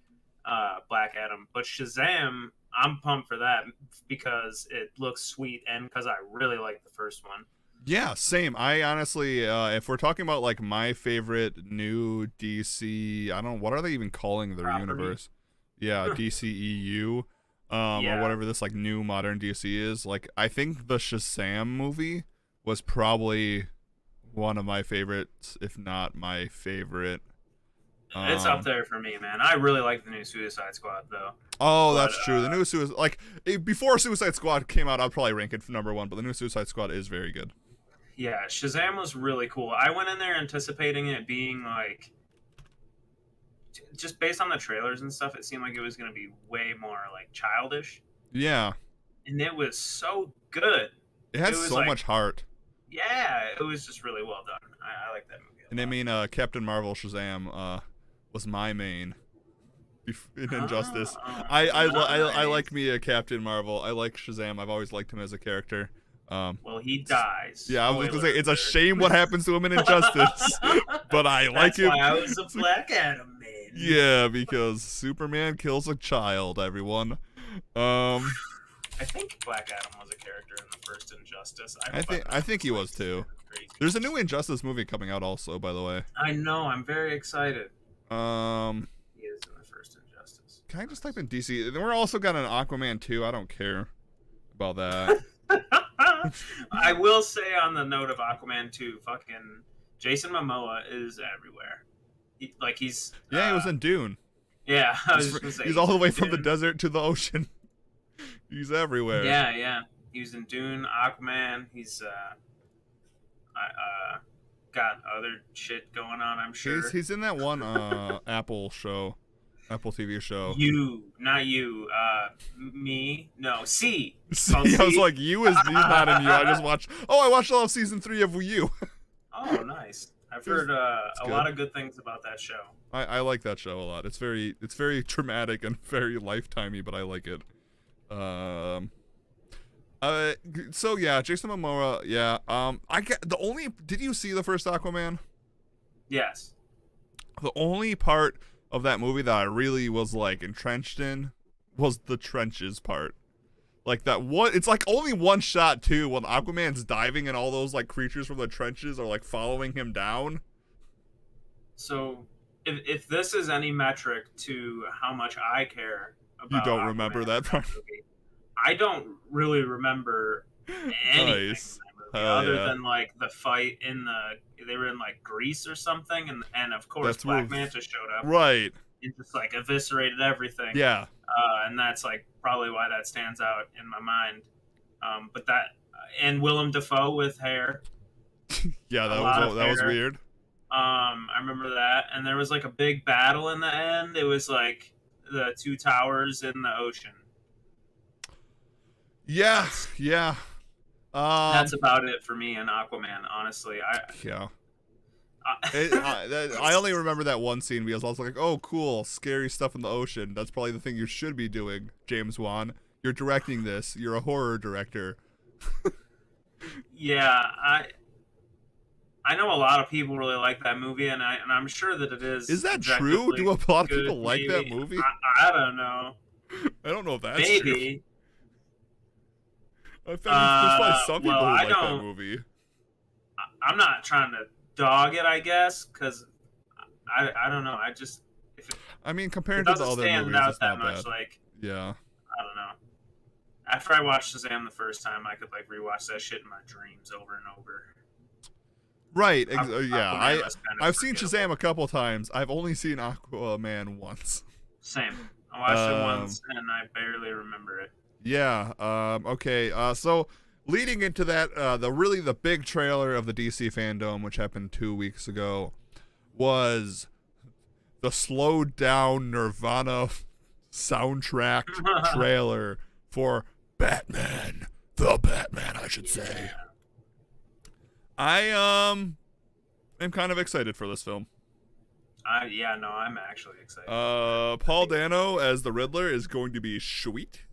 [SPEAKER 2] Black Adam. But Shazam, I'm pumped for that because it looks sweet and because I really like the first one.
[SPEAKER 1] Yeah, same. I honestly, if we're talking about like my favorite new DC, I don't know, what are they even calling their
[SPEAKER 2] Property.
[SPEAKER 1] universe? Yeah, DCEU, or whatever this like new modern DC is. Like, I think the Shazam movie was probably one of my favorites, if not my favorite.
[SPEAKER 2] It's up there for me, man. I really like the new Suicide Squad, though.
[SPEAKER 1] Oh, that's true. The new Suicide, like before Suicide Squad came out, I'd probably rank it for number one. But the new Suicide Squad is very good.
[SPEAKER 2] Yeah, Shazam was really cool. I went in there anticipating it being like, just based on the trailers and stuff, it seemed like it was going to be way more like childish.
[SPEAKER 1] Yeah.
[SPEAKER 2] And it was so good.
[SPEAKER 1] It has so much heart.
[SPEAKER 2] Yeah, it was just really well done. I like that movie.
[SPEAKER 1] And I mean, Captain Marvel Shazam was my main in Injustice. I like me a Captain Marvel. I like Shazam. I've always liked him as a character.
[SPEAKER 2] Well, he dies.
[SPEAKER 1] Yeah, I was gonna say it's a shame what happens to him in Injustice, but I like him.
[SPEAKER 2] That's why I was a Black Adam man.
[SPEAKER 1] Yeah, because Superman kills a child. Everyone.
[SPEAKER 2] I think Black Adam was a character in the first Injustice.
[SPEAKER 1] I think he was too. There's a new Injustice movie coming out also, by the way.
[SPEAKER 2] I know. I'm very excited.
[SPEAKER 1] He
[SPEAKER 2] is in the first Injustice.
[SPEAKER 1] Can I just type in DC? Then we're also got an Aquaman 2. I don't care about that.
[SPEAKER 2] I will say on the note of Aquaman 2, fucking Jason Momoa is everywhere. He's
[SPEAKER 1] he was in Dune.
[SPEAKER 2] Yeah, I was just gonna say
[SPEAKER 1] he's all the way from the desert to the ocean. He's everywhere.
[SPEAKER 2] Yeah. He was in Dune, Aquaman. He's got other shit going on, I'm sure.
[SPEAKER 1] He's in that one Apple TV show.
[SPEAKER 2] Not you. Me. No, C.
[SPEAKER 1] I was like, he's not in you. I watched all of season 3 of You.
[SPEAKER 2] Oh, nice. I've heard a lot of good things about that show.
[SPEAKER 1] I like that show a lot. It's very traumatic and very lifetimey, but I like it. So yeah, Jason Momoa. Yeah. Did you see the first Aquaman?
[SPEAKER 2] Yes.
[SPEAKER 1] The only part of that movie that I really was like entrenched in was the trenches part. Like that one, it's like only one shot too when Aquaman's diving and all those like creatures from the trenches are like following him down.
[SPEAKER 2] So if this is any metric to how much I care about
[SPEAKER 1] you don't
[SPEAKER 2] Aquaman
[SPEAKER 1] remember that part?
[SPEAKER 2] Movie, I don't really remember anything
[SPEAKER 1] Nice.
[SPEAKER 2] in that movie, other than like the fight they were in like Greece or something, and of course Black Manta showed up.
[SPEAKER 1] Right.
[SPEAKER 2] It just like eviscerated everything.
[SPEAKER 1] Yeah.
[SPEAKER 2] And that's like probably why that stands out in my mind. But that and Willem Dafoe with hair.
[SPEAKER 1] Yeah, that was weird.
[SPEAKER 2] I remember that, and there was like a big battle in the end. It was like the two towers in the ocean.
[SPEAKER 1] Yeah.
[SPEAKER 2] That's about it for me and Aquaman, honestly.
[SPEAKER 1] I only remember that one scene because I was like, oh, cool, scary stuff in the ocean. That's probably the thing you should be doing, James Wan. You're directing this. You're a horror director.
[SPEAKER 2] Yeah, I know a lot of people really like that movie, and I'm sure that it is.
[SPEAKER 1] Is that true? Do a lot of people like that movie?
[SPEAKER 2] I don't know.
[SPEAKER 1] I don't know if that's
[SPEAKER 2] maybe.
[SPEAKER 1] True. I found there's probably some people who like that movie.
[SPEAKER 2] I'm not trying to dog it, I guess, because I don't know. I mean,
[SPEAKER 1] compared to the other movies, it's not bad.
[SPEAKER 2] Like,
[SPEAKER 1] yeah.
[SPEAKER 2] I don't know. After I watched Shazam the first time, I could like rewatch that shit in my dreams over and over.
[SPEAKER 1] Right. Yeah. I've seen Shazam a couple times. I've only seen Aquaman once.
[SPEAKER 2] Same. I watched it once and I barely remember it.
[SPEAKER 1] Yeah. Okay. So leading into that, the big trailer of the DC fandom, which happened 2 weeks ago, was the slowed down Nirvana soundtrack trailer for Batman, I should say.
[SPEAKER 2] Yeah.
[SPEAKER 1] I am kind of excited for this film.
[SPEAKER 2] Yeah, no, I'm actually excited.
[SPEAKER 1] Paul Dano as the Riddler is going to be sweet.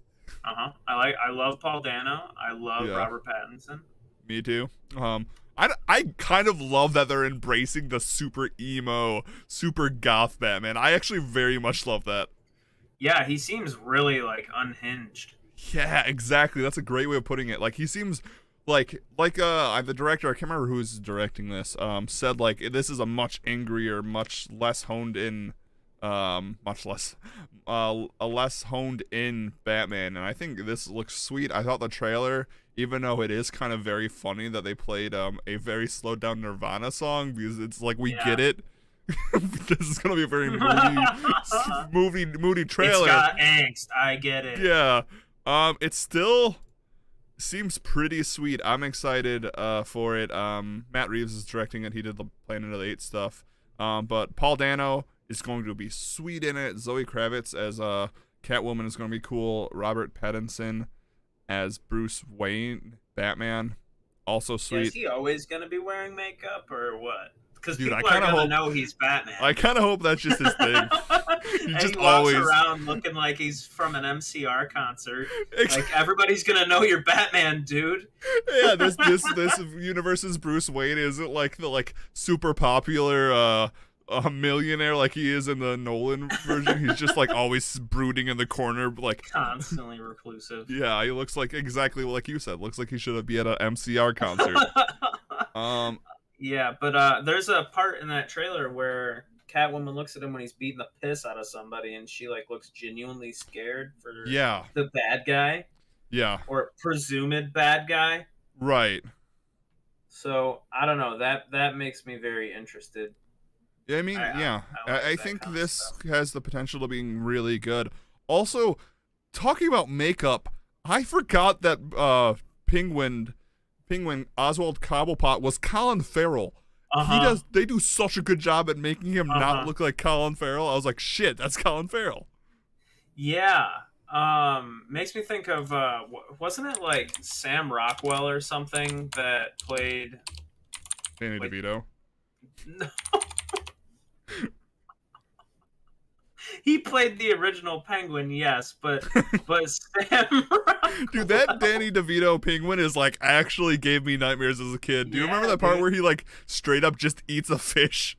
[SPEAKER 2] I love Paul Dano. I love
[SPEAKER 1] Yeah.
[SPEAKER 2] Robert Pattinson.
[SPEAKER 1] Me too. I kind of love that they're embracing the super emo, super goth Batman. I actually very much love that.
[SPEAKER 2] Yeah, he seems really like unhinged.
[SPEAKER 1] Yeah, exactly. That's a great way of putting it. Like he seems like the director, I can't remember who's directing this, said like this is a much angrier, much less honed in a less honed in Batman, and I think this looks sweet. I thought the trailer, even though it is kind of very funny that they played a very slowed down Nirvana song, because it's like we get it. This is gonna be a very moody trailer.
[SPEAKER 2] It's got angst. I get it.
[SPEAKER 1] Yeah. It still seems pretty sweet. I'm excited for it. Matt Reeves is directing it. He did the Planet of the Apes stuff. But Paul Dano is going to be sweet in it. Zoe Kravitz as Catwoman is going to be cool. Robert Pattinson as Bruce Wayne, Batman, also sweet.
[SPEAKER 2] Yeah, is he always going to be wearing makeup or what? Because
[SPEAKER 1] Dude,
[SPEAKER 2] people are going to know he's Batman.
[SPEAKER 1] I kind of hope that's just his thing.
[SPEAKER 2] He walks around looking like he's from an MCR concert. Like, everybody's going to know you're Batman, dude.
[SPEAKER 1] Yeah, this universe's Bruce Wayne isn't like the super popular a millionaire like he is in the Nolan version. He's just like always brooding in the corner, like
[SPEAKER 2] constantly reclusive.
[SPEAKER 1] Yeah, he looks like exactly like you said. Looks like he should be at an MCR concert.
[SPEAKER 2] Yeah, but there's a part in that trailer where Catwoman looks at him when he's beating the piss out of somebody, and she like looks genuinely scared for the bad guy.
[SPEAKER 1] Yeah.
[SPEAKER 2] Or presumed bad guy.
[SPEAKER 1] Right.
[SPEAKER 2] So I don't know. That makes me very interested.
[SPEAKER 1] Yeah, I mean, I think this has the potential to being really good. Also, talking about makeup, I forgot that Penguin Oswald Cobblepot was Colin Farrell. They do such a good job at making him not look like Colin Farrell. I was like, shit, that's Colin Farrell.
[SPEAKER 2] Yeah. Makes me think of wasn't it like Sam Rockwell or something that played
[SPEAKER 1] Danny DeVito?
[SPEAKER 2] No. He played the original Penguin, yes, but Sam Rockwell.
[SPEAKER 1] Dude, that Danny DeVito Penguin is like actually gave me nightmares as a kid. Do you remember that part where he like straight up just eats a fish?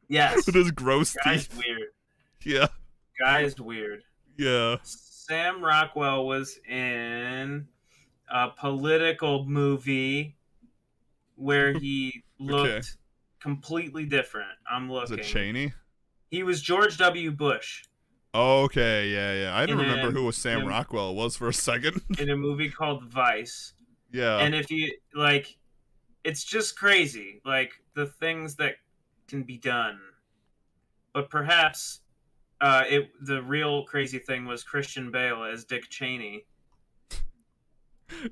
[SPEAKER 2] Yes.
[SPEAKER 1] With his gross
[SPEAKER 2] Guy's
[SPEAKER 1] teeth.
[SPEAKER 2] Weird.
[SPEAKER 1] Yeah.
[SPEAKER 2] Guy's weird.
[SPEAKER 1] Yeah.
[SPEAKER 2] Sam Rockwell was in a political movie where he looked completely different. I'm looking.
[SPEAKER 1] Was it Cheney?
[SPEAKER 2] He was George W. Bush.
[SPEAKER 1] Okay, yeah. I didn't remember who Sam Rockwell was for a second.
[SPEAKER 2] In a movie called Vice.
[SPEAKER 1] Yeah.
[SPEAKER 2] And if you, like, it's just crazy. Like, the things that can be done. But perhaps the real crazy thing was Christian Bale as Dick Cheney.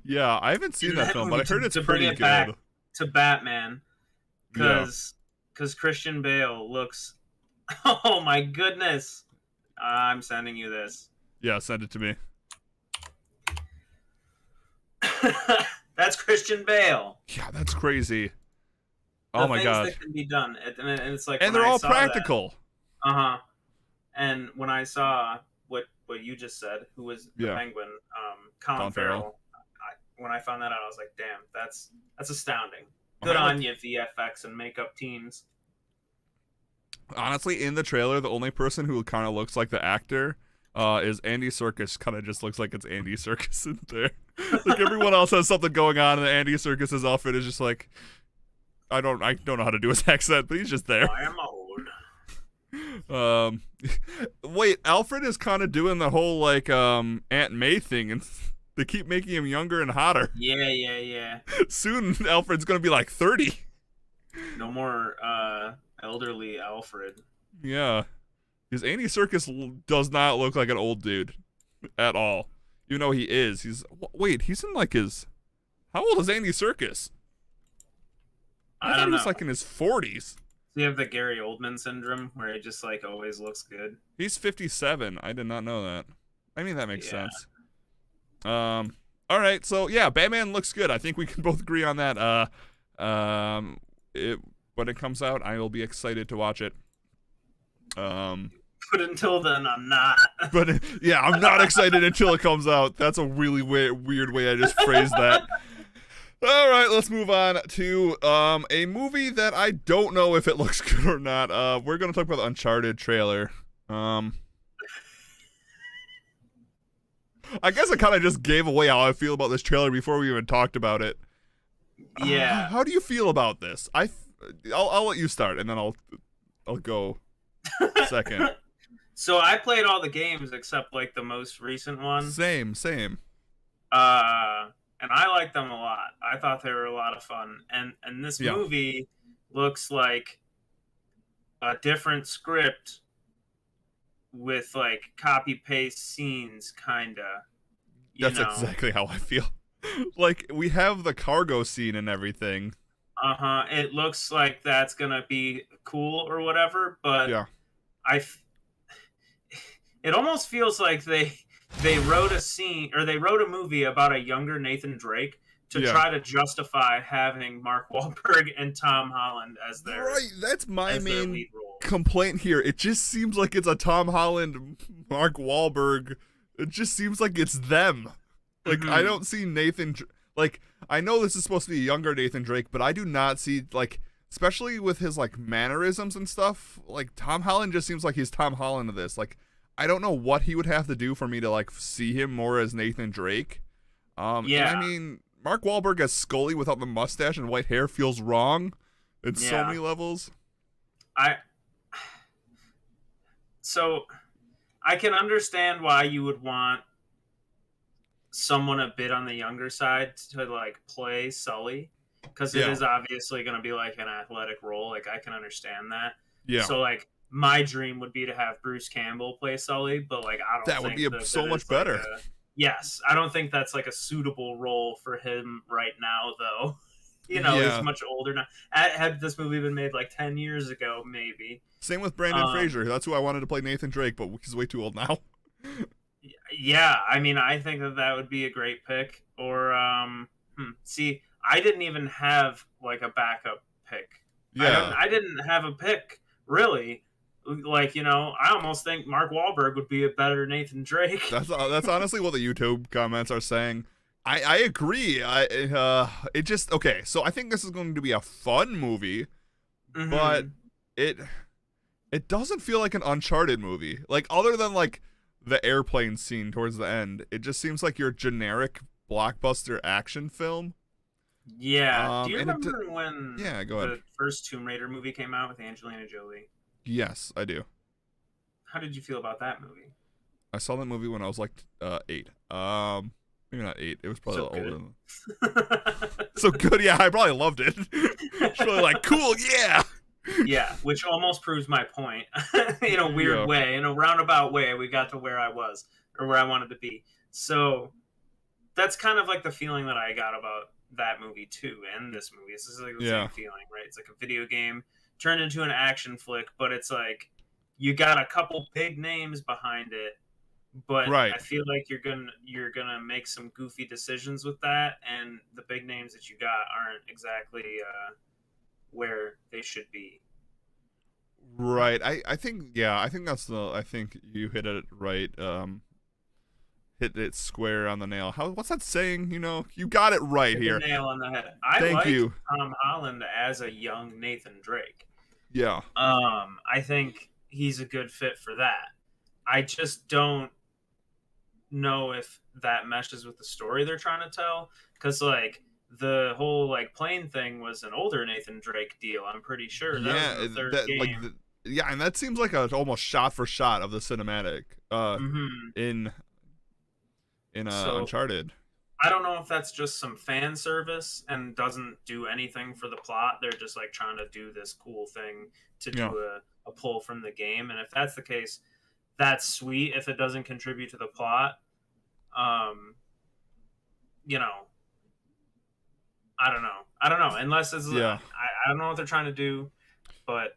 [SPEAKER 1] Yeah, I haven't seen that film, but I heard it's pretty good.
[SPEAKER 2] Back to Batman. Because Christian Bale looks... Oh my goodness. I'm sending you this.
[SPEAKER 1] Yeah, send it to me.
[SPEAKER 2] That's Christian Bale.
[SPEAKER 1] Yeah, that's crazy. Oh my god.
[SPEAKER 2] Things that can be done. And it's like,
[SPEAKER 1] and they're all practical.
[SPEAKER 2] And when I saw what you just said, who was the Penguin, Colin Farrell. When I found that out, I was like, damn, that's astounding. Good on you, VFX and makeup teams.
[SPEAKER 1] Honestly, in the trailer, the only person who kind of looks like the actor is Andy Serkis. Kind of just looks like it's Andy Serkis in there. Like everyone else has something going on, and Andy Serkis's outfit is just like I don't know how to do his accent, but he's just there.
[SPEAKER 2] I am old.
[SPEAKER 1] Wait, Alfred is kind of doing the whole like Aunt May thing, and they keep making him younger and hotter.
[SPEAKER 2] Yeah.
[SPEAKER 1] Soon, Alfred's gonna be like 30.
[SPEAKER 2] No more elderly Alfred.
[SPEAKER 1] Yeah, because Andy Serkis does not look like an old dude at all. You know he is. He's in like his. How old is Andy Serkis? I thought he was like in his 40s.
[SPEAKER 2] Does he have the Gary Oldman syndrome where he just like always looks good?
[SPEAKER 1] He's 57. I did not know that. I mean that makes sense. All right, so yeah, Batman looks good. I think we can both agree on that. When it comes out, I will be excited to watch it. Um,
[SPEAKER 2] But until then, I'm not.
[SPEAKER 1] but yeah, I'm not excited until it comes out. That's a really weird way I just phrased that. All right, let's move on to a movie that I don't know if it looks good or not. We're gonna talk about the Uncharted trailer. I guess I kind of just gave away how I feel about this trailer before we even talked about it.
[SPEAKER 2] Yeah.
[SPEAKER 1] How do you feel about this? I'll let you start, and then I'll go second.
[SPEAKER 2] So I played all the games except like the most recent one.
[SPEAKER 1] Same.
[SPEAKER 2] And I liked them a lot. I thought they were a lot of fun. And this
[SPEAKER 1] Yeah.
[SPEAKER 2] movie looks like a different script with like copy paste scenes, kinda.
[SPEAKER 1] That's exactly how I feel. Like, we have the cargo scene and everything.
[SPEAKER 2] It looks like that's gonna be cool or whatever, but
[SPEAKER 1] Yeah.
[SPEAKER 2] It almost feels like they wrote a scene or they wrote a movie about a younger Nathan Drake to try to justify having Mark Wahlberg and Tom Holland as their
[SPEAKER 1] Right, that's my main
[SPEAKER 2] lead role.
[SPEAKER 1] complaint here. It just seems like it's a Tom Holland, Mark Wahlberg. It just seems like it's them. Like, I don't see Nathan. Like, I know this is supposed to be a younger Nathan Drake, but I do not see, like, especially with his, like, mannerisms and stuff. Like, Tom Holland just seems like he's Tom Holland to this. Like, I don't know what he would have to do for me to, like, see him more as Nathan Drake.
[SPEAKER 2] Yeah.
[SPEAKER 1] And I mean, Mark Wahlberg as Scully without the mustache and white hair feels wrong in so many levels.
[SPEAKER 2] So I can understand why you would want someone a bit on the younger side to like play Sully, because it is obviously going to be like an athletic role. Like, I can understand that.
[SPEAKER 1] Yeah.
[SPEAKER 2] So like my dream would be to have Bruce Campbell play Sully, but like I don't.
[SPEAKER 1] That would be so much better.
[SPEAKER 2] Yes, I don't think that's like a suitable role for him right now, though. He's much older now. Had this movie been made like 10 years ago, maybe.
[SPEAKER 1] Same with Brandon Fraser. That's who I wanted to play Nathan Drake, but he's way too old now.
[SPEAKER 2] Yeah, I mean, I think that would be a great pick. Or, see, I didn't even have like a backup pick.
[SPEAKER 1] Yeah,
[SPEAKER 2] I didn't have a pick really. Like, I almost think Mark Wahlberg would be a better Nathan Drake.
[SPEAKER 1] That's honestly what the YouTube comments are saying. I agree. It just okay. So I think this is going to be a fun movie, but it doesn't feel like an Uncharted movie. Like, other than like the airplane scene towards the end, it just seems like your generic blockbuster action film.
[SPEAKER 2] Yeah. Do you remember when
[SPEAKER 1] go ahead.
[SPEAKER 2] The first Tomb Raider movie came out with Angelina Jolie?
[SPEAKER 1] Yes, I do.
[SPEAKER 2] How did you feel about that movie?
[SPEAKER 1] I saw that movie when I was like 8. Maybe not 8. It was probably
[SPEAKER 2] So
[SPEAKER 1] older than so good. Yeah, I probably loved it. It's really like, cool, yeah.
[SPEAKER 2] Yeah, which almost proves my point. In a weird way, in a roundabout way, we got to where I was or where I wanted to be. So that's kind of like the feeling that I got about that movie too, and this movie. This is like the same feeling, right? It's like a video game turned into an action flick, but it's like you got a couple big names behind it. But I feel like you're gonna make some goofy decisions with that, and the big names that you got aren't exactly where they should be.
[SPEAKER 1] Right. I think I think you hit it right. Hit it square on the nail. What's that saying? You got it right
[SPEAKER 2] hit
[SPEAKER 1] here.
[SPEAKER 2] The nail on the head. I like Tom Holland as a young Nathan Drake.
[SPEAKER 1] Yeah.
[SPEAKER 2] I think he's a good fit for that. I just don't know if that meshes with the story they're trying to tell, because like the whole like plane thing was an older Nathan Drake deal. I'm pretty sure that was the third game.
[SPEAKER 1] And that seems like a almost shot for shot of the cinematic in Uncharted.
[SPEAKER 2] I don't know if that's just some fan service and doesn't do anything for the plot. They're just like trying to do this cool thing to do a pull from the game, and if that's the case, that's sweet. If it doesn't contribute to the plot, I don't know. Unless it's I don't know what they're trying to do, but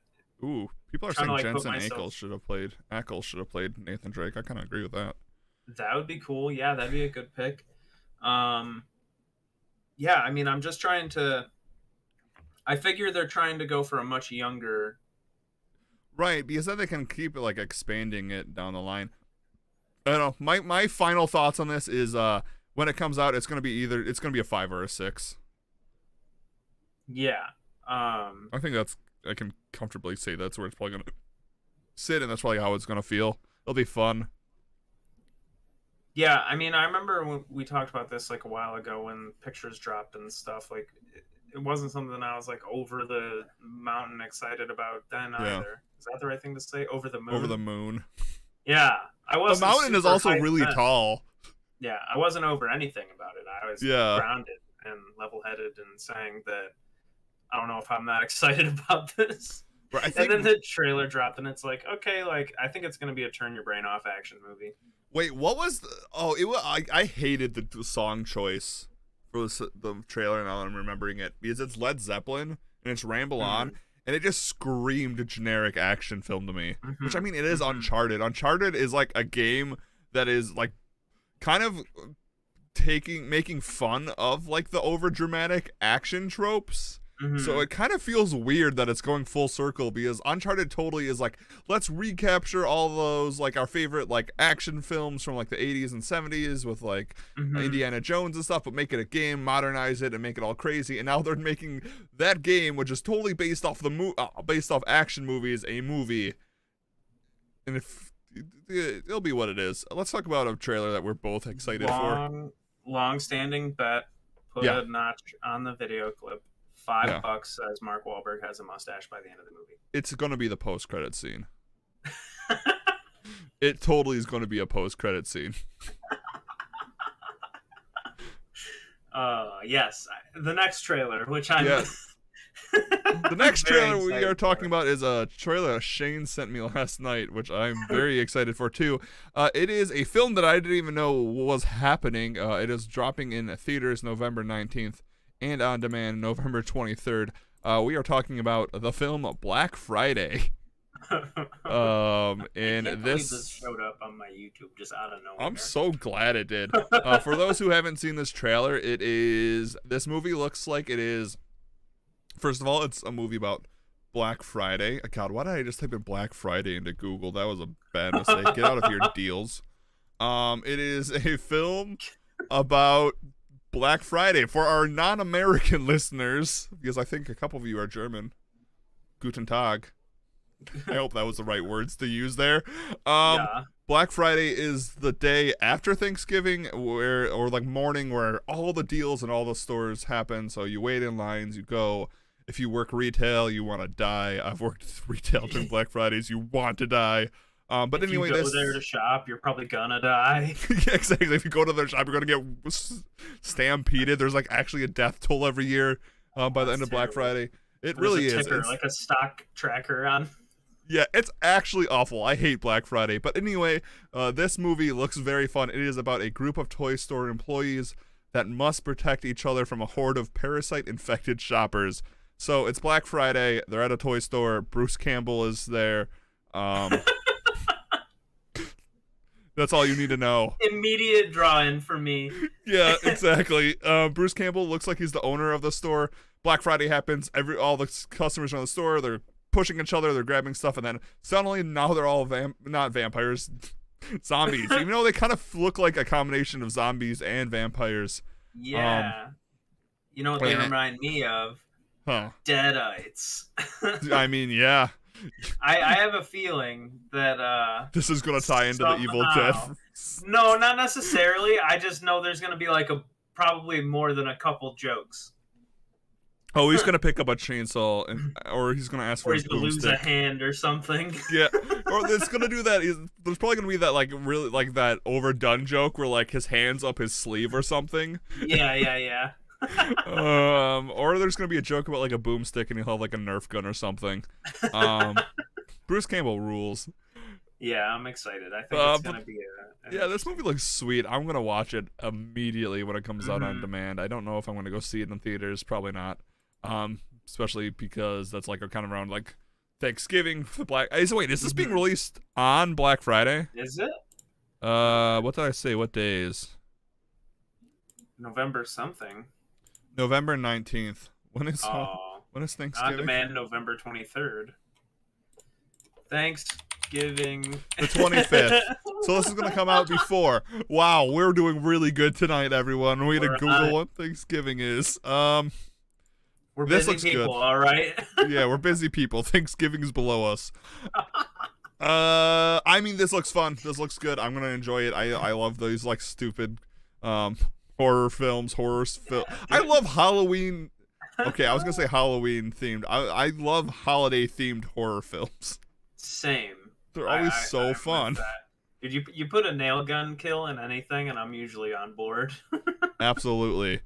[SPEAKER 1] people are saying Jensen Ackles should have played Nathan Drake. I kind of agree with that.
[SPEAKER 2] That would be cool. Yeah, that'd be a good pick. I mean, I'm just trying to. I figure they're trying to go for a much younger
[SPEAKER 1] Right, because then they can keep like expanding it down the line. I don't know. My final thoughts on this is when it comes out, it's gonna be a 5 or a 6.
[SPEAKER 2] Yeah.
[SPEAKER 1] I think I can comfortably say that's where it's probably gonna sit, and that's probably how it's gonna feel. It'll be fun.
[SPEAKER 2] Yeah, I mean, I remember when we talked about this like a while ago when pictures dropped and stuff. Like, it wasn't something I was like over the mountain excited about then either. Is that the right thing to say? Over the moon.
[SPEAKER 1] Over the moon.
[SPEAKER 2] Yeah, I
[SPEAKER 1] The
[SPEAKER 2] wasn't.
[SPEAKER 1] mountain is
[SPEAKER 2] super
[SPEAKER 1] also
[SPEAKER 2] hyped
[SPEAKER 1] really
[SPEAKER 2] then.
[SPEAKER 1] tall.
[SPEAKER 2] Yeah, I wasn't over anything about it. I was
[SPEAKER 1] Yeah.
[SPEAKER 2] grounded and level-headed and saying that I don't know if I'm that excited about this.
[SPEAKER 1] But I
[SPEAKER 2] And
[SPEAKER 1] think.
[SPEAKER 2] then the trailer dropped, and it's like, okay, like I think it's gonna be a turn your brain off action movie.
[SPEAKER 1] Wait, what was? It was. I hated the song choice for the trailer. Now that I'm remembering it, because it's Led Zeppelin and it's Ramble On, and it just screamed generic action film to me. Which, I mean, it is Uncharted. Uncharted is like a game that is like kind of making fun of like the over dramatic action tropes. So it kind of feels weird that it's going full circle, because Uncharted totally is like, let's recapture all those like our favorite like action films from like the 80s and 70s with like Indiana Jones and stuff, but make it a game, modernize it, and make it all crazy. And now they're making that game, which is totally based off based off action movies, a movie. And if it'll be what it is. Let's talk about a trailer that we're both excited for.
[SPEAKER 2] Long-standing bet. Put a notch on the video clip. $5 says Mark Wahlberg has a mustache by the end of the movie.
[SPEAKER 1] It's going to be the post-credit scene. It totally is going to be a post-credit scene.
[SPEAKER 2] Yes. The next trailer, which I'm...
[SPEAKER 1] The next trailer we are talking about is a trailer Shayne sent me last night, which I'm very excited for too. It is a film that I didn't even know was happening. It is dropping in theaters November 19th. And on demand November 23rd. We are talking about the film Black Friday. And
[SPEAKER 2] this showed up on my YouTube just out of nowhere.
[SPEAKER 1] I'm so glad it did. For those who haven't seen this trailer, this movie looks like it is. First of all, it's a movie about Black Friday. God, why did I just type in Black Friday into Google? That was a bad mistake. Get out of your deals. It is a film about Black Friday for our non-American listeners, because I think a couple of you are German. Guten Tag. I hope that was the right words to use there. Black Friday is the day after Thanksgiving, or like morning, where all the deals and all the stores happen. So you wait in lines, you go. If you work retail, you want to die. I've worked retail during Black Fridays. You want to die. But anyway,
[SPEAKER 2] if you go there to shop, you're probably gonna die.
[SPEAKER 1] Yeah, exactly. If you go to their shop, you're gonna get stampeded. There's like actually a death toll every year by the end of Black Friday. There's really is.
[SPEAKER 2] It's like a stock tracker on.
[SPEAKER 1] Yeah, it's actually awful. I hate Black Friday. But anyway, this movie looks very fun. It is about a group of toy store employees that must protect each other from a horde of parasite-infected shoppers. So it's Black Friday. They're at a toy store. Bruce Campbell is there. That's all you need to know.
[SPEAKER 2] Immediate draw-in for me.
[SPEAKER 1] Yeah, exactly. Bruce Campbell looks like he's the owner of the store. Black Friday happens. All the customers around the store, they're pushing each other, they're grabbing stuff, and then suddenly now they're all not vampires, zombies. Even though they kind of look like a combination of zombies and vampires.
[SPEAKER 2] Yeah. You know what they remind me of? Deadites.
[SPEAKER 1] I mean, yeah.
[SPEAKER 2] I have a feeling that
[SPEAKER 1] this is gonna tie into the Evil Dead.
[SPEAKER 2] No, not necessarily. I just know there's gonna be like probably more than a couple jokes.
[SPEAKER 1] Oh, he's gonna pick up a chainsaw, or he's gonna ask for his boomstick.
[SPEAKER 2] Or he's gonna lose a hand or something.
[SPEAKER 1] Yeah, or it's gonna do that. There's probably gonna be that like really like that overdone joke where like his hand's up his sleeve or something.
[SPEAKER 2] Yeah.
[SPEAKER 1] Or there's gonna be a joke about like a boomstick and he'll have like a Nerf gun or something. Bruce Campbell rules.
[SPEAKER 2] Yeah, I'm excited. I think it's gonna be
[SPEAKER 1] this movie looks sweet. I'm gonna watch it immediately when it comes out on demand. I don't know if I'm gonna go see it in theaters. Probably not. Especially because that's like kind of around like Thanksgiving for Black. So wait, is this being released on Black Friday?
[SPEAKER 2] Is it?
[SPEAKER 1] What did I say? What days?
[SPEAKER 2] November something.
[SPEAKER 1] November 19th. When is Thanksgiving?
[SPEAKER 2] On demand November 23rd. Thanksgiving.
[SPEAKER 1] The 25th. So this is going to come out before. Wow, we're doing really good tonight, everyone. We had to Google what Thanksgiving is.
[SPEAKER 2] We're
[SPEAKER 1] this
[SPEAKER 2] busy
[SPEAKER 1] looks
[SPEAKER 2] people,
[SPEAKER 1] good.
[SPEAKER 2] all right?
[SPEAKER 1] Yeah, we're busy people. Thanksgiving's below us. I mean, this looks fun. This looks good. I'm going to enjoy it. I love those, like, stupid horror films, I love Halloween. Okay, I was going to say Halloween themed. I love holiday themed horror films.
[SPEAKER 2] Same.
[SPEAKER 1] They're always so fun.
[SPEAKER 2] Dude, you put a nail gun kill in anything, and I'm usually on board.
[SPEAKER 1] Absolutely.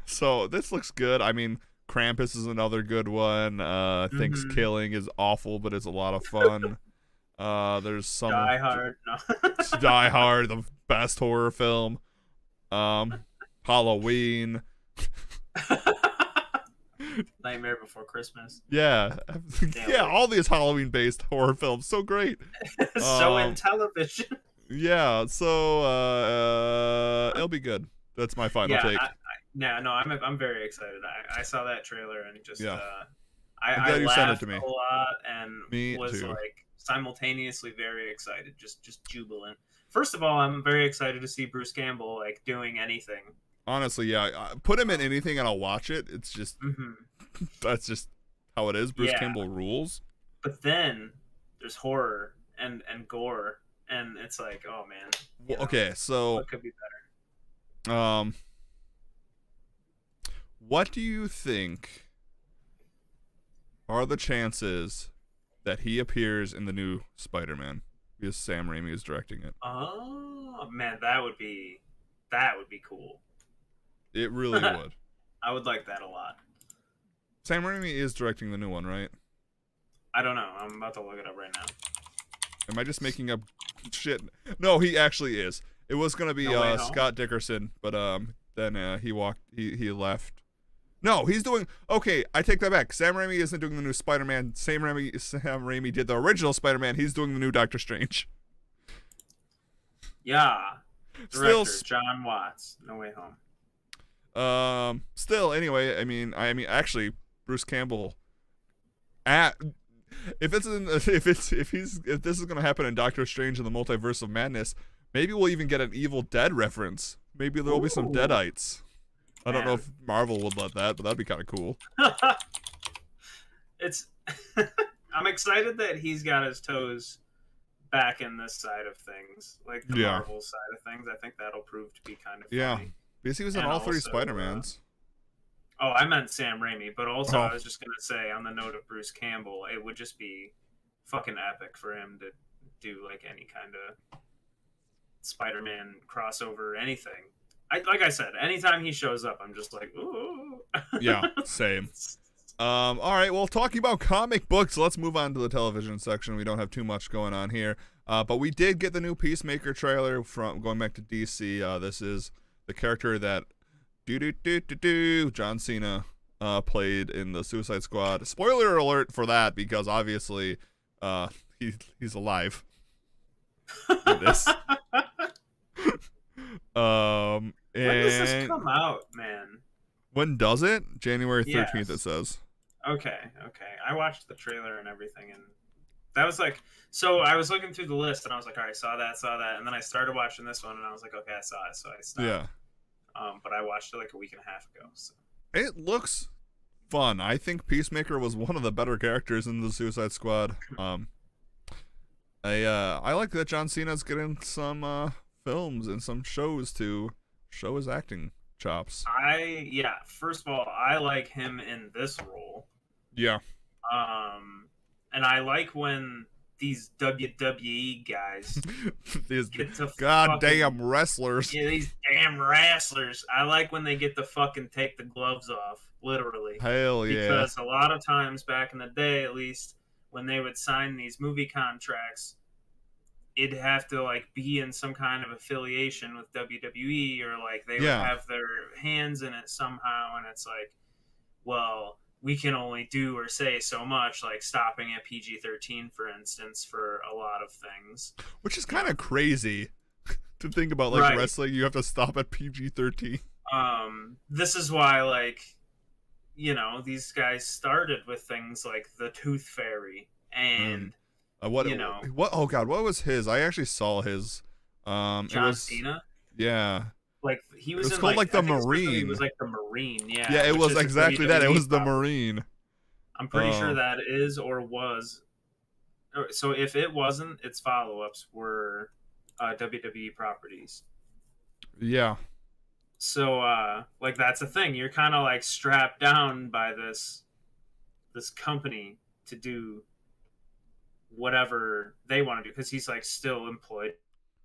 [SPEAKER 1] So this looks good. I mean, Krampus is another good one. Thanksgiving is awful, but it's a lot of fun. There's some
[SPEAKER 2] Die Hard. No.
[SPEAKER 1] Die Hard, the best horror film. Halloween.
[SPEAKER 2] Nightmare Before Christmas.
[SPEAKER 1] Yeah. Yeah, all these Halloween-based horror films. So great.
[SPEAKER 2] So in television.
[SPEAKER 1] Yeah, so it'll be good. That's my final take.
[SPEAKER 2] I'm very excited. I saw that trailer and just
[SPEAKER 1] I'm glad you sent it to me.
[SPEAKER 2] A lot and was
[SPEAKER 1] too.
[SPEAKER 2] like simultaneously very excited, just jubilant. First of all, I'm very excited to see Bruce Campbell like doing anything.
[SPEAKER 1] Honestly, yeah, put him in anything and I'll watch it. It's just that's just how it is. Bruce Campbell rules.
[SPEAKER 2] But then there's horror and gore, and it's like, oh man.
[SPEAKER 1] Well, okay, so
[SPEAKER 2] what could be better?
[SPEAKER 1] What do you think are the chances that he appears in the new Spider-Man? Because Sam Raimi is directing it.
[SPEAKER 2] Oh man, that would be cool.
[SPEAKER 1] It really would.
[SPEAKER 2] I would like that a lot.
[SPEAKER 1] Sam Raimi is directing the new one, right?
[SPEAKER 2] I don't know. I'm about to look it up right now.
[SPEAKER 1] Am I just making up shit? No, he actually is. It was gonna be Scott Dickerson, but then he left. No, he's doing. Okay, I take that back. Sam Raimi isn't doing the new Spider-Man. Sam Raimi did the original Spider-Man. He's doing the new Doctor Strange.
[SPEAKER 2] Yeah. Director John Watts. No Way Home.
[SPEAKER 1] Still, anyway, I mean, actually, Bruce Campbell. If this is gonna happen in Doctor Strange and the Multiverse of Madness, maybe we'll even get an Evil Dead reference. Maybe there'll be some Deadites. I don't know if Marvel would let that, but that'd be kind of cool.
[SPEAKER 2] I'm excited that he's got his toes back in this side of things, like the Marvel side of things. I think that'll prove to be kind of funny.
[SPEAKER 1] Yeah, because he was in all three Spider-Mans.
[SPEAKER 2] I meant Sam Raimi, but also I was just gonna say, on the note of Bruce Campbell, it would just be fucking epic for him to do like any kind of Spider-Man crossover, anything. Like I said, anytime he shows up, I'm just like, ooh.
[SPEAKER 1] Yeah, same. All right, well, talking about comic books, let's move on to the television section. We don't have too much going on here, but we did get the new Peacemaker trailer from going back to DC. This is the character that John Cena played in the Suicide Squad. Spoiler alert for that, because obviously he's alive in this.
[SPEAKER 2] When does this come out, man?
[SPEAKER 1] When does it? January 13th,
[SPEAKER 2] Yes.
[SPEAKER 1] it says.
[SPEAKER 2] Okay. I watched the trailer and everything, and that was like, so I was looking through the list, and I was like, all right, saw that, and then I started watching this one, and I was like, okay, I saw it, so I stopped.
[SPEAKER 1] Yeah.
[SPEAKER 2] But I watched it like a week and a half ago. So.
[SPEAKER 1] It looks fun. I think Peacemaker was one of the better characters in the Suicide Squad. I like that John Cena's getting some films and some shows to show his acting chops.
[SPEAKER 2] First of all, I like him in this role.
[SPEAKER 1] Yeah.
[SPEAKER 2] And I like when these WWE guys
[SPEAKER 1] these goddamn wrestlers.
[SPEAKER 2] Yeah, these damn wrestlers. I like when they get to fucking take the gloves off, literally.
[SPEAKER 1] Hell yeah.
[SPEAKER 2] Because a lot of times back in the day, at least, when they would sign these movie contracts, it'd have to like be in some kind of affiliation with WWE, or like they would have their hands in it somehow, and it's like, well, we can only do or say so much, like stopping at PG-13, for instance, for a lot of things.
[SPEAKER 1] Which is kind of crazy to think about, like wrestling, you have to stop at PG-13.
[SPEAKER 2] This is why, like, you know, these guys started with things like the Tooth Fairy and
[SPEAKER 1] What?
[SPEAKER 2] you know,
[SPEAKER 1] What? Oh God, what was his? I actually saw his. It
[SPEAKER 2] John
[SPEAKER 1] was.
[SPEAKER 2] Cena.
[SPEAKER 1] Yeah.
[SPEAKER 2] Like he
[SPEAKER 1] It
[SPEAKER 2] was
[SPEAKER 1] was
[SPEAKER 2] in
[SPEAKER 1] called like the
[SPEAKER 2] I think his first movie
[SPEAKER 1] Marine.
[SPEAKER 2] was like the Marine,
[SPEAKER 1] Yeah,
[SPEAKER 2] yeah,
[SPEAKER 1] it
[SPEAKER 2] which
[SPEAKER 1] was
[SPEAKER 2] is a
[SPEAKER 1] exactly that. It
[SPEAKER 2] WWE
[SPEAKER 1] was the
[SPEAKER 2] property.
[SPEAKER 1] Marine.
[SPEAKER 2] I'm pretty sure that is or was. So if it wasn't, its follow-ups were WWE properties.
[SPEAKER 1] Yeah.
[SPEAKER 2] So like that's the thing. You're kind of like strapped down by this company to do whatever they want to do because he's like still employed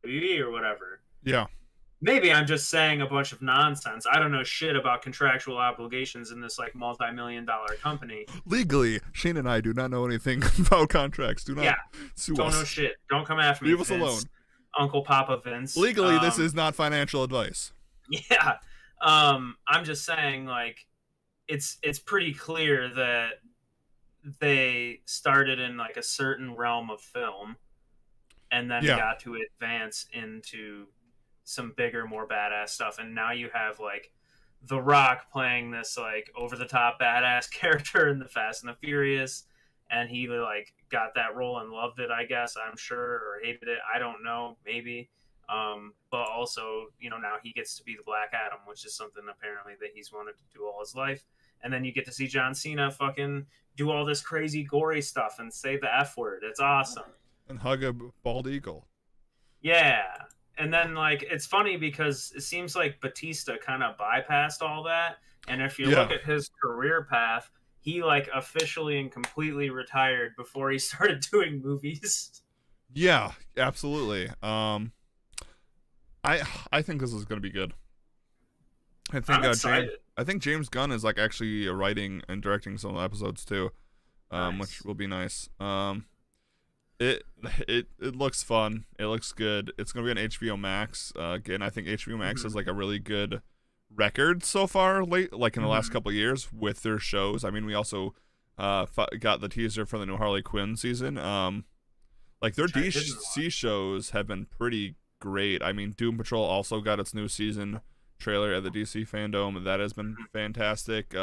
[SPEAKER 2] WWE or whatever.
[SPEAKER 1] Yeah.
[SPEAKER 2] Maybe I'm just saying a bunch of nonsense. I don't know shit about contractual obligations in this like multi-million-dollar company.
[SPEAKER 1] Legally, Shane and I do not know anything about contracts. Do not sue
[SPEAKER 2] don't
[SPEAKER 1] us.
[SPEAKER 2] know shit. Don't come after me.
[SPEAKER 1] Leave us
[SPEAKER 2] Vince.
[SPEAKER 1] alone.
[SPEAKER 2] Uncle Papa Vince.
[SPEAKER 1] Legally, this is not financial advice.
[SPEAKER 2] Yeah. I'm just saying, like, it's pretty clear that they started in like a certain realm of film and then got to advance into some bigger, more badass stuff. And now you have like The Rock playing this like over the top badass character in the Fast and the Furious, and he like got that role and loved it, I guess, I'm sure, or hated it. I don't know, maybe. But also, you know, now he gets to be the Black Adam, which is something apparently that he's wanted to do all his life. And then you get to see John Cena fucking do all this crazy gory stuff and say the F word. It's awesome.
[SPEAKER 1] And hug a bald eagle.
[SPEAKER 2] Yeah. And then, like, it's funny because it seems like Batista kind of bypassed all that. And if you look at his career path, he, like, officially and completely retired before he started doing movies.
[SPEAKER 1] Yeah, absolutely. I think this is going to be good.
[SPEAKER 2] I'm excited.
[SPEAKER 1] I think James Gunn is, like, actually writing and directing some of the episodes, too,
[SPEAKER 2] Nice.
[SPEAKER 1] which will be nice. It looks fun. It looks good. It's gonna be on HBO Max. Again, I think HBO Max has like a really good record so far, like in the last couple of years with their shows. I mean, we also got the teaser for the new Harley Quinn season. Like their DC shows have been pretty great. I mean, Doom Patrol also got its new season trailer at the DC Fandom. That has been fantastic.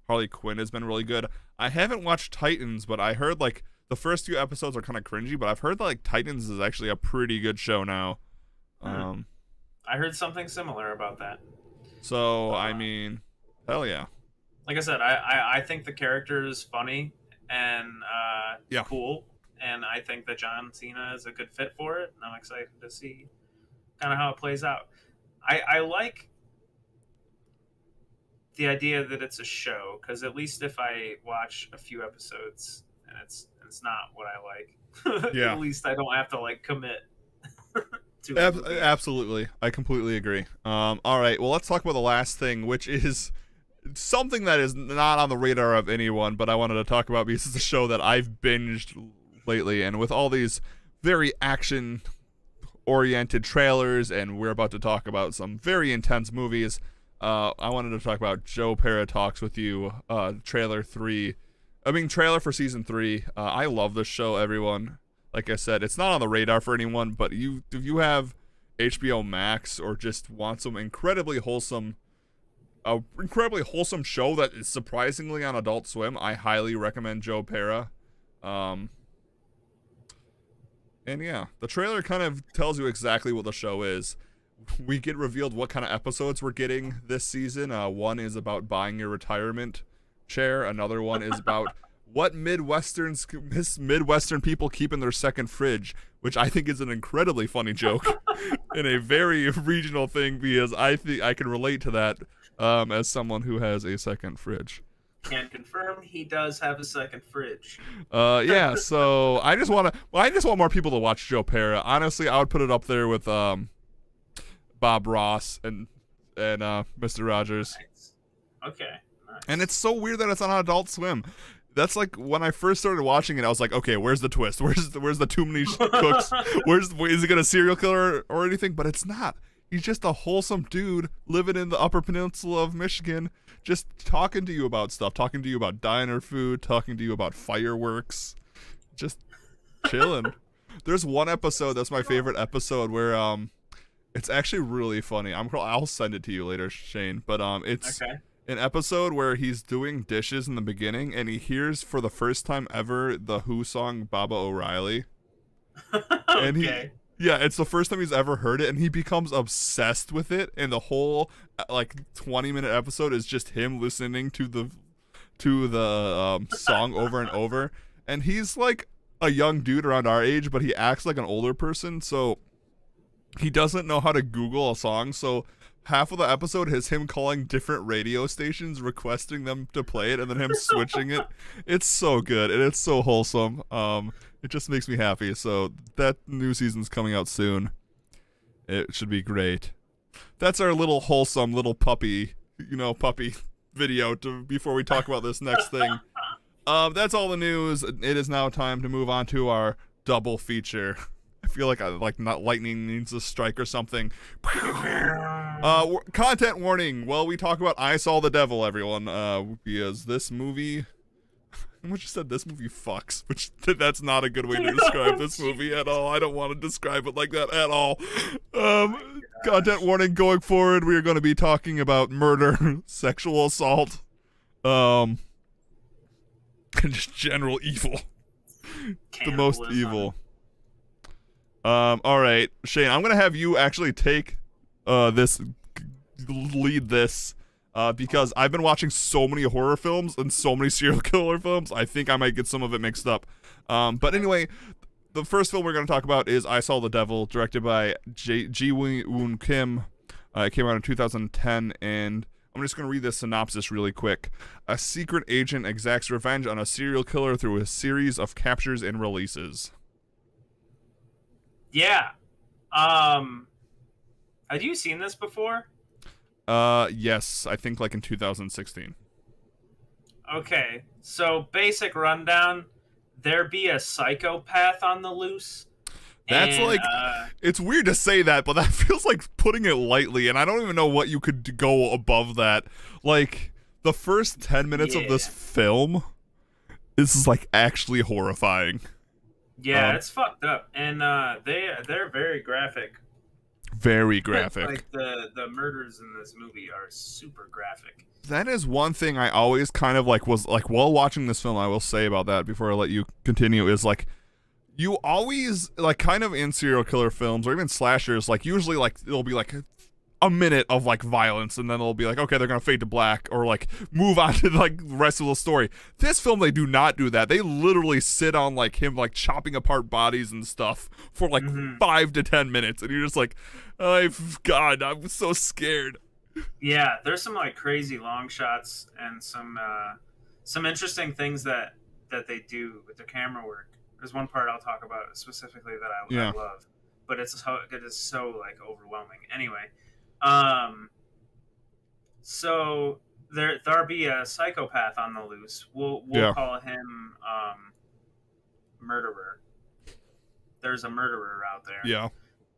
[SPEAKER 1] Harley Quinn has been really good. I haven't watched Titans, but I heard like the first few episodes are kind of cringy, but I've heard that like Titans is actually a pretty good show now.
[SPEAKER 2] I heard something similar about that.
[SPEAKER 1] So I mean, hell yeah.
[SPEAKER 2] Like I said, I think the character is funny and cool, and I think that John Cena is a good fit for it. And I'm excited to see kind of how it plays out. I like the idea that it's a show because at least if I watch a few episodes and it's not what I like, at least I don't have to like commit to it.
[SPEAKER 1] Absolutely, I completely agree. All right, well, let's talk about the last thing, which is something that is not on the radar of anyone, but I wanted to talk about because it's a show that I've binged lately, and with all these very action-oriented trailers, and we're about to talk about some very intense movies. I wanted to talk about Joe Pera Talks with You, trailer for season 3. I love this show, everyone. Like I said, it's not on the radar for anyone, but if you have HBO Max or just want some incredibly wholesome show that is surprisingly on Adult Swim, I highly recommend Joe Pera. And yeah, the trailer kind of tells you exactly what the show is. We get revealed what kind of episodes we're getting this season. One is about buying your retirement chair. Another one is about what Midwestern people keep in their second fridge, which I think is an incredibly funny joke and a very regional thing because I think I can relate to that as someone who has a second fridge.
[SPEAKER 2] Can confirm he does have a second fridge.
[SPEAKER 1] Yeah, so I just want more people to watch Joe Pera. Honestly, I would put it up there with Bob Ross and Mr. Rogers.
[SPEAKER 2] Nice. Okay. Nice.
[SPEAKER 1] And it's so weird that it's on Adult Swim. That's like when I first started watching it, I was like, okay, where's the twist? Where's the too many cooks? Is it gonna serial killer or anything? But it's not. He's just a wholesome dude living in the Upper Peninsula of Michigan, just talking to you about stuff, talking to you about diner food, talking to you about fireworks, just chilling. There's one episode that's my favorite episode where it's actually really funny. I'll send it to you later, Shane. But it's an episode where he's doing dishes in the beginning, and he hears for the first time ever the Who song "Baba O'Reilly." And
[SPEAKER 2] Okay.
[SPEAKER 1] it's the first time he's ever heard it, and he becomes obsessed with it. And the whole like 20-minute episode is just him listening to the song over and over. And he's like a young dude around our age, but he acts like an older person, so he doesn't know how to Google a song. So half of the episode is him calling different radio stations, requesting them to play it, and then him switching it. It's so good, and it's so wholesome. It just makes me happy. So that new season's coming out soon. It should be great. That's our little wholesome little puppy video before we talk about this next thing. That's all the news. It is now time to move on to our double feature. I feel like not lightning needs to strike or something. Content warning. Well, we talk about I Saw the Devil, everyone. Because this movie, I just said this movie fucks, which that's not a good way to describe this movie at all. I don't want to describe it like that at all. Content warning going forward. We are going to be talking about murder, sexual assault, and just general evil. The most evil. All right, Shane, I'm gonna have you actually take lead this because I've been watching so many horror films and so many serial killer films. I think I might get some of it mixed up. But anyway, the first film we're gonna talk about is I Saw the Devil, directed by Ji Woon Kim. It came out in 2010, and I'm just going to read this synopsis really quick. A secret agent exacts revenge on a serial killer through a series of captures and releases.
[SPEAKER 2] Yeah. Have you seen this before?
[SPEAKER 1] Yes, I think like in 2016.
[SPEAKER 2] Okay, so basic rundown. There be a psychopath on the loose.
[SPEAKER 1] That's it's weird to say that, but that feels like putting it lightly, and I don't even know what you could go above that. Like, the first 10 minutes of this film is like actually horrifying.
[SPEAKER 2] Yeah, it's fucked up, and they're very graphic.
[SPEAKER 1] Very graphic.
[SPEAKER 2] Like the murders in this movie are super graphic.
[SPEAKER 1] That is one thing I always kind of was while watching this film, I will say about that before I let you continue, is like, you always, like, kind of in serial killer films or even slashers, like, usually, like, it'll be like a minute of like violence, and then it'll be like, okay, they're gonna fade to black or like move on to like the rest of the story. This film, they do not do that. They literally sit on like him like chopping apart bodies and stuff for like 5 to 10 minutes, and you're just like, God, I'm so scared.
[SPEAKER 2] Yeah, there's some like crazy long shots and some interesting things that they do with the camera work. There's one part I'll talk about specifically that I love, but it is so like overwhelming. Anyway, so there be a psychopath on the loose. We'll call him murderer. There's a murderer out there.
[SPEAKER 1] Yeah.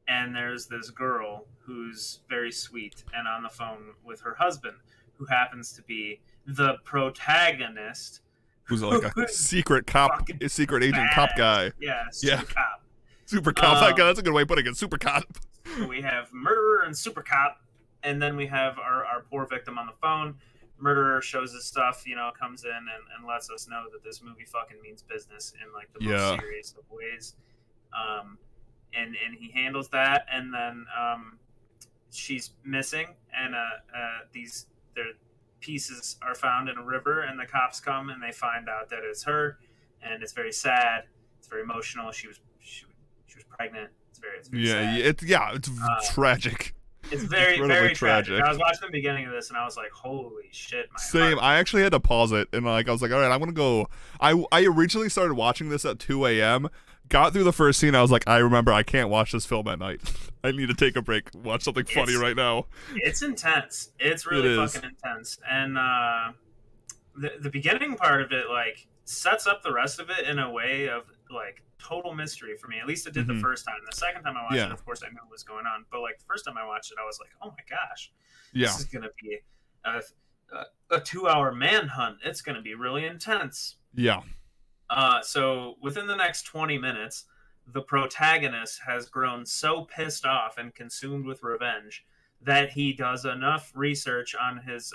[SPEAKER 2] And there's this girl who's very sweet and on the phone with her husband, who happens to be the protagonist.
[SPEAKER 1] Who's like a secret cop, a secret agent cop guy.
[SPEAKER 2] Yeah, super cop.
[SPEAKER 1] Super cop. That's a good way of putting it. Super cop.
[SPEAKER 2] So we have murderer and super cop, and then we have our poor victim on the phone. Murderer shows his stuff, comes in and lets us know that this movie fucking means business in like the most serious of ways. And he handles that, and then she's missing, and their pieces are found in a river, and the cops come and they find out that it's her, and it's very sad. It's very emotional. She was pregnant. It's very sad.
[SPEAKER 1] It's tragic.
[SPEAKER 2] It's very very tragic. I was watching the beginning of this and I was like, holy shit,
[SPEAKER 1] Same.
[SPEAKER 2] heart.
[SPEAKER 1] I actually had to pause it, and I was like, all right, I'm gonna go. I originally started watching this at 2 a.m. Got through the first scene. I was like, I remember I can't watch this film at night. I need to take a break. Watch something funny right now.
[SPEAKER 2] It's intense. It's really fucking intense. And the beginning part of it like sets up the rest of it in a way of like total mystery for me. At least it did the first time. The second time I watched it, of course, I knew what was going on. But like the first time I watched it, I was like, oh my gosh, this is gonna be a 2-hour manhunt. It's gonna be really intense.
[SPEAKER 1] Yeah.
[SPEAKER 2] So within the next 20 minutes, the protagonist has grown so pissed off and consumed with revenge that he does enough research on his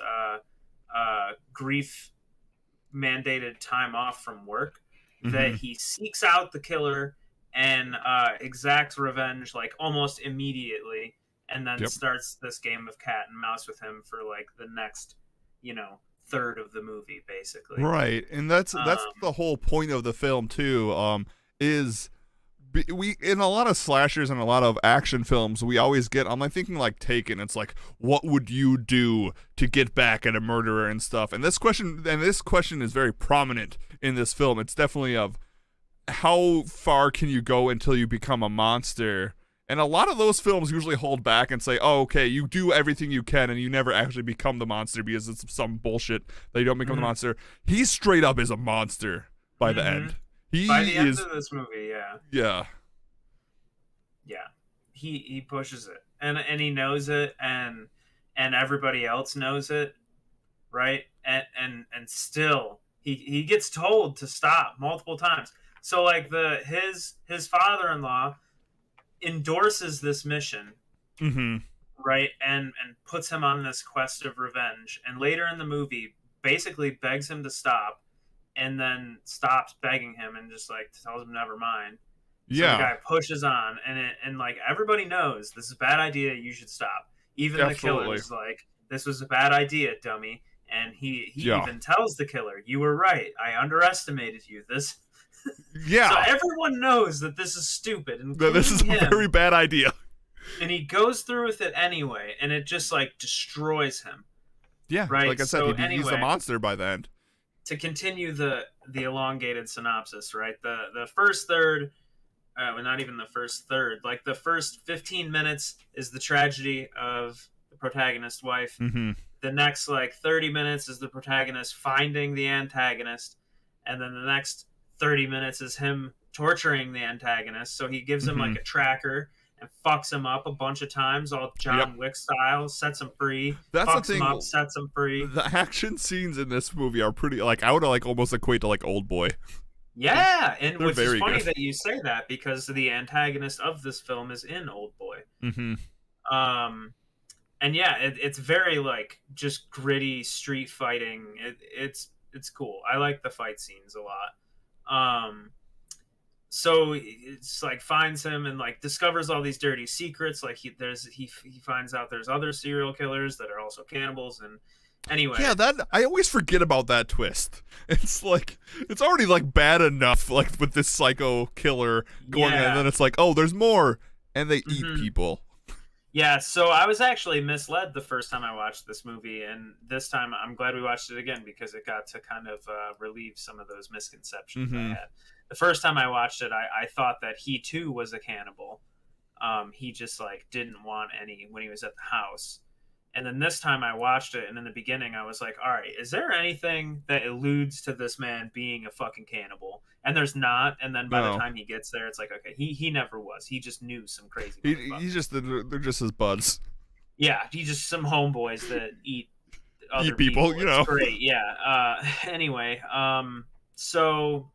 [SPEAKER 2] grief mandated time off from work that he seeks out the killer and exacts revenge like almost immediately, and then
[SPEAKER 1] Yep.
[SPEAKER 2] starts this game of cat and mouse with him for like the next, third of the movie, basically.
[SPEAKER 1] Right, and that's the whole point of the film too. Is we in a lot of slashers and a lot of action films, we always get. I'm like thinking like Taken. It's like, what would you do to get back at a murderer and stuff? And this question is very prominent in this film. It's definitely of how far can you go until you become a monster. And a lot of those films usually hold back and say, oh, okay, you do everything you can and you never actually become the monster because it's some bullshit that you don't become the monster. He straight up is a monster by the end.
[SPEAKER 2] By the end of this movie, yeah.
[SPEAKER 1] Yeah.
[SPEAKER 2] Yeah. He pushes it. And he knows it, and everybody else knows it, right? And still he gets told to stop multiple times. So like his father-in-law endorses this mission, right, and puts him on this quest of revenge, and later in the movie basically begs him to stop, and then stops begging him and just like tells him never mind. So the guy pushes on, and like everybody knows this is a bad idea, you should stop. Even the killer is like, this was a bad idea, dummy. And he even tells the killer, you were right, I underestimated you. This so everyone knows that this is stupid, and
[SPEAKER 1] this is a very bad idea.
[SPEAKER 2] And he goes through with it anyway, and it just like destroys him.
[SPEAKER 1] Yeah,
[SPEAKER 2] right.
[SPEAKER 1] Like I said, he's a monster by the end.
[SPEAKER 2] To continue the elongated synopsis, right? The first third, well, not even the first third. Like the first 15 minutes is the tragedy of the protagonist's wife. The next like 30 minutes is the protagonist finding the antagonist, and then the next 30 minutes is him torturing the antagonist. So he gives him like a tracker and fucks him up a bunch of times, all John Wick style, sets him free.
[SPEAKER 1] That's
[SPEAKER 2] fucks
[SPEAKER 1] the thing.
[SPEAKER 2] Him up, sets him free.
[SPEAKER 1] The action scenes in this movie are pretty, like, I would like almost equate to like Old Boy.
[SPEAKER 2] Yeah, and
[SPEAKER 1] which
[SPEAKER 2] is funny that you say that, because the antagonist of this film is in Old Boy. And yeah, it's very like just gritty street fighting. It's cool. I like the fight scenes a lot. So it's like finds him and like discovers all these dirty secrets. Like he finds out there's other serial killers that are also cannibals. And anyway,
[SPEAKER 1] yeah, that I always forget about that twist. It's like it's already like bad enough, like with this psycho killer going, and then it's like, oh, there's more, and they eat people.
[SPEAKER 2] Yeah, so I was actually misled the first time I watched this movie, and this time I'm glad we watched it again because it got to kind of relieve some of those misconceptions I had. The first time I watched it, I thought that he too was a cannibal. He just like didn't want any when he was at the house. And then this time I watched it, and in the beginning I was like, all right, is there anything that alludes to this man being a fucking cannibal? And there's not. And then by the time he gets there, it's like, okay, he never was. He just knew some crazy
[SPEAKER 1] he's just, they're just his buds.
[SPEAKER 2] Yeah, he's just some homeboys that eat other
[SPEAKER 1] people, you know.
[SPEAKER 2] It's great, yeah. Anyway, so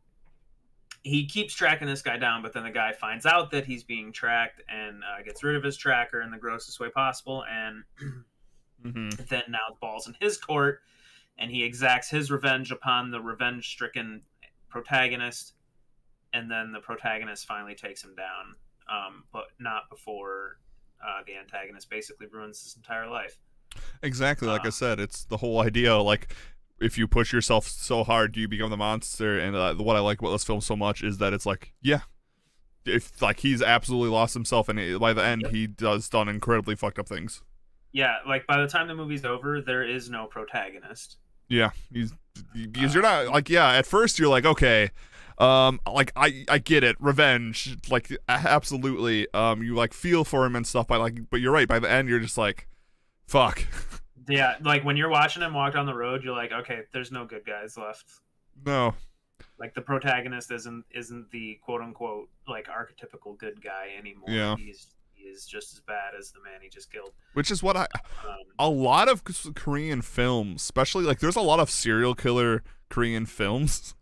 [SPEAKER 2] he keeps tracking this guy down, but then the guy finds out that he's being tracked and gets rid of his tracker in the grossest way possible, and then now the ball's in his court, and he exacts his revenge upon the revenge-stricken protagonist, and then the protagonist finally takes him down, but not before the antagonist basically ruins his entire life.
[SPEAKER 1] Exactly, like I said, it's the whole idea, like, if you push yourself so hard, do you become the monster? And what I like about this film so much is that it's like, yeah, if like he's absolutely lost himself, and by the end, he does done incredibly fucked up things.
[SPEAKER 2] Yeah, like by the time the movie's over, there is no protagonist.
[SPEAKER 1] Yeah, because you're not like, yeah, at first you're like, okay, like I get it, revenge, like absolutely, you like feel for him and stuff, but you're right, by the end you're just like, fuck.
[SPEAKER 2] Yeah, like when you're watching him walk down the road, you're like, okay, there's no good guys left.
[SPEAKER 1] No.
[SPEAKER 2] Like the protagonist isn't the quote unquote like archetypical good guy anymore.
[SPEAKER 1] Yeah.
[SPEAKER 2] He is just as bad as the man he just killed.
[SPEAKER 1] Which is what a lot of Korean films, especially like there's a lot of serial killer Korean films.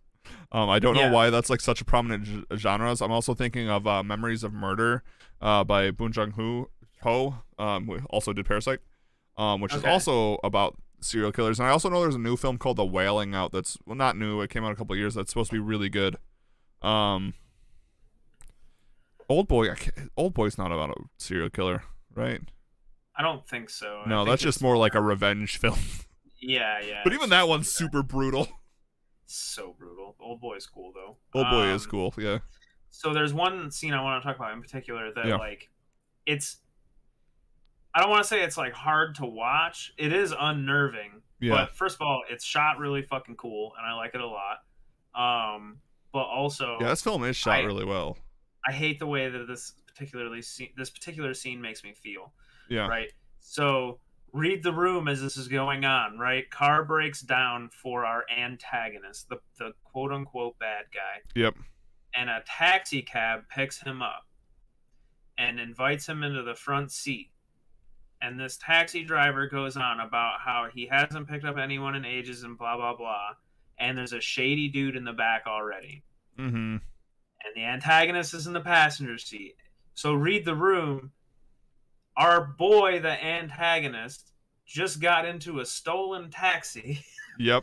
[SPEAKER 1] I don't know why that's like such a prominent genres. I'm also thinking of Memories of Murder by Bong Joon-ho, who also did Parasite, which is also about serial killers. And I also know there's a new film called The Wailing out that's, well, not new, it came out a couple of years, that's supposed to be really good. Old Boy's not about a serial killer, right?
[SPEAKER 2] I don't think so. I
[SPEAKER 1] No,
[SPEAKER 2] think
[SPEAKER 1] that's just more like a revenge film.
[SPEAKER 2] yeah.
[SPEAKER 1] But
[SPEAKER 2] It's
[SPEAKER 1] even that
[SPEAKER 2] just
[SPEAKER 1] one's super brutal.
[SPEAKER 2] so brutal. Old Boy's cool though.
[SPEAKER 1] Old Boy is cool. Yeah.
[SPEAKER 2] So there's one scene I want to talk about in particular that
[SPEAKER 1] Yeah.
[SPEAKER 2] like it's I don't want to say it's like hard to watch. It is unnerving.
[SPEAKER 1] Yeah.
[SPEAKER 2] But first of all, it's shot really fucking cool and I like it a lot. But
[SPEAKER 1] Yeah,
[SPEAKER 2] also
[SPEAKER 1] this film is shot really well.
[SPEAKER 2] I hate the way that this particular scene makes me feel.
[SPEAKER 1] Yeah.
[SPEAKER 2] Right? So read the room as this is going on, right? Car breaks down for our antagonist, the quote unquote bad guy.
[SPEAKER 1] Yep.
[SPEAKER 2] And a taxi cab picks him up and invites him into the front seat. And this taxi driver goes on about how he hasn't picked up anyone in ages and blah blah blah. And there's a shady dude in the back already.
[SPEAKER 1] Mm-hmm.
[SPEAKER 2] And the antagonist is in the passenger seat. So read the room. Our boy, the antagonist, just got into a stolen taxi
[SPEAKER 1] Yep.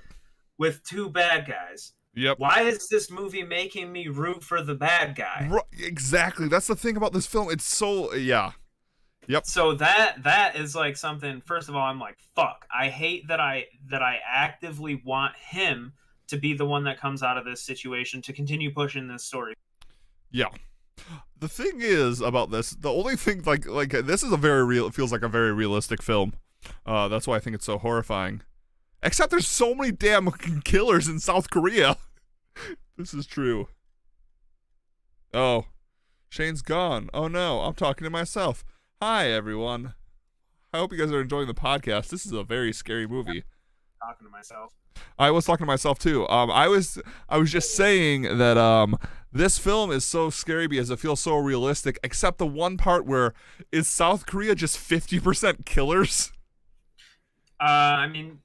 [SPEAKER 2] with two bad guys.
[SPEAKER 1] Yep.
[SPEAKER 2] Why is this movie making me root for the bad guy?
[SPEAKER 1] Exactly. That's the thing about this film. It's so yeah. Yep.
[SPEAKER 2] So that is like something. First of all, I'm like, fuck. I hate that I actively want him to be the one that comes out of this situation to continue pushing this story.
[SPEAKER 1] Yeah. The thing is about this, the only thing like this is a very real. It feels like a very realistic film. That's why I think it's so horrifying. Except there's so many damn killers in South Korea. This is true. Oh, Shayne's gone. Oh no, I'm talking to myself. Hi everyone. I hope you guys are enjoying the podcast. This is a very scary movie.
[SPEAKER 2] Talking to myself.
[SPEAKER 1] I was talking to myself too. I was just saying that this film is so scary because it feels so realistic. Except the one part where is South Korea just 50% killers?
[SPEAKER 2] I mean,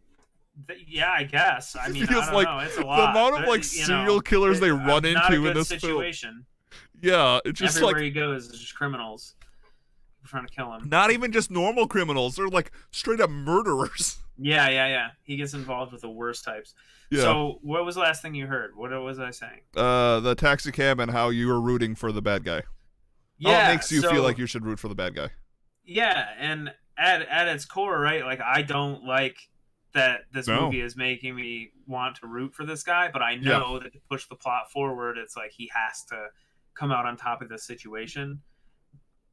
[SPEAKER 2] yeah, I guess. I mean, I don't know. It's a lot.
[SPEAKER 1] The amount of like serial killers they run into in this
[SPEAKER 2] situation.
[SPEAKER 1] Film. Yeah, it's just
[SPEAKER 2] everywhere
[SPEAKER 1] like
[SPEAKER 2] he goes is just criminals trying to kill him.
[SPEAKER 1] Not even just normal criminals; they're like straight up murderers.
[SPEAKER 2] Yeah. He gets involved with the worst types.
[SPEAKER 1] Yeah.
[SPEAKER 2] So, what was the last thing you heard? What was I saying?
[SPEAKER 1] The taxi cab and how you were rooting for the bad guy.
[SPEAKER 2] Yeah,
[SPEAKER 1] how it makes you feel like you should root for the bad guy.
[SPEAKER 2] Yeah, and at its core, right? Like, I don't like that this movie is making me want to root for this guy, but I know that to push the plot forward, it's like he has to come out on top of this situation.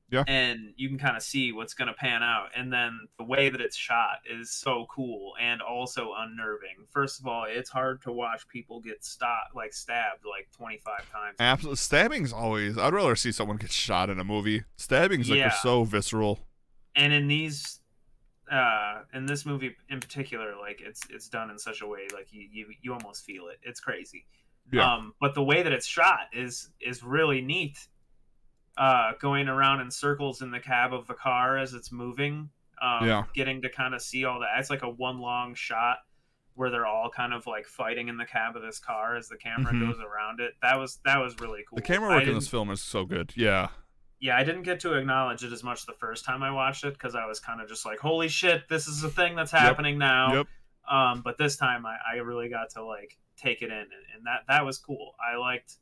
[SPEAKER 1] Yeah.
[SPEAKER 2] And you can kind of see what's going to pan out. And then the way that it's shot is so cool and also unnerving. First of all, it's hard to watch people get stabbed like 25 times.
[SPEAKER 1] Absolutely. Stabbing's always... I'd rather see someone get shot in a movie. Stabbing's like so visceral.
[SPEAKER 2] And in these... in this movie in particular, like it's done in such a way like you almost feel it. It's crazy.
[SPEAKER 1] Yeah.
[SPEAKER 2] But the way that it's shot is really neat. Going around in circles in the cab of the car as it's moving. Getting to kind of see all that. It's like a one long shot where they're all kind of like fighting in the cab of this car as the camera goes around it. That was really cool.
[SPEAKER 1] The camera work in this film is so good. Yeah.
[SPEAKER 2] Yeah, I didn't get to acknowledge it as much the first time I watched it because I was kind of just like, holy shit, this is a thing that's happening now.
[SPEAKER 1] Yep.
[SPEAKER 2] But this time I really got to like take it in, and that was cool. I liked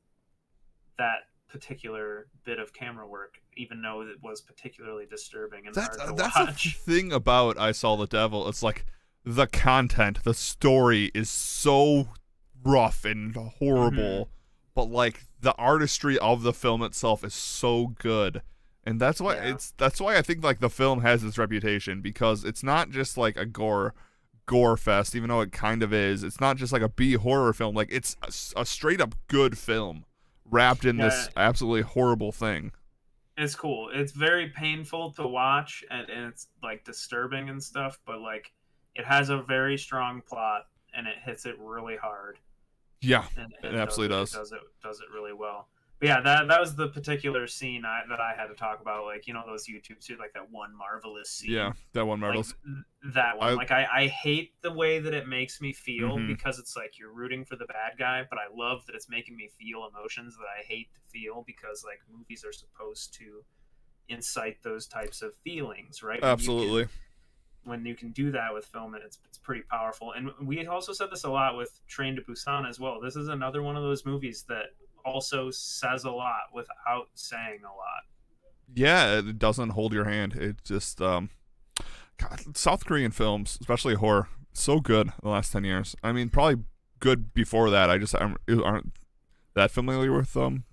[SPEAKER 2] that particular bit of camera work, even though it was particularly disturbing and hard to watch.
[SPEAKER 1] That's the thing about I Saw the Devil. It's like the content, the story is so rough and horrible, but like the artistry of the film itself is so good, and that's why I think like the film has this reputation, because it's not just like a gore fest, even though it kind of is. It's not just like a B horror film. Like it's a straight up good film wrapped in this absolutely horrible thing.
[SPEAKER 2] It's cool. It's very painful to watch, and it's like disturbing and stuff, but like it has a very strong plot and it hits it really hard.
[SPEAKER 1] Yeah, it absolutely does.
[SPEAKER 2] It does it really well. But yeah, that was the particular scene that I had to talk about. Like, you know, those YouTube too, like that one marvelous scene.
[SPEAKER 1] Yeah, that one marvelous.
[SPEAKER 2] Like, that one. I hate the way that it makes me feel, because it's like you're rooting for the bad guy, but I love that it's making me feel emotions that I hate to feel, because like movies are supposed to incite those types of feelings, right?
[SPEAKER 1] Absolutely.
[SPEAKER 2] When you can do that with film, and it's pretty powerful. And we also said this a lot with Train to Busan as well. This is another one of those movies that also says a lot without saying a lot.
[SPEAKER 1] Yeah, it doesn't hold your hand. It just God, South Korean films, especially horror, so good in the last 10 years. I mean, probably good before that. I just aren't that familiar with them.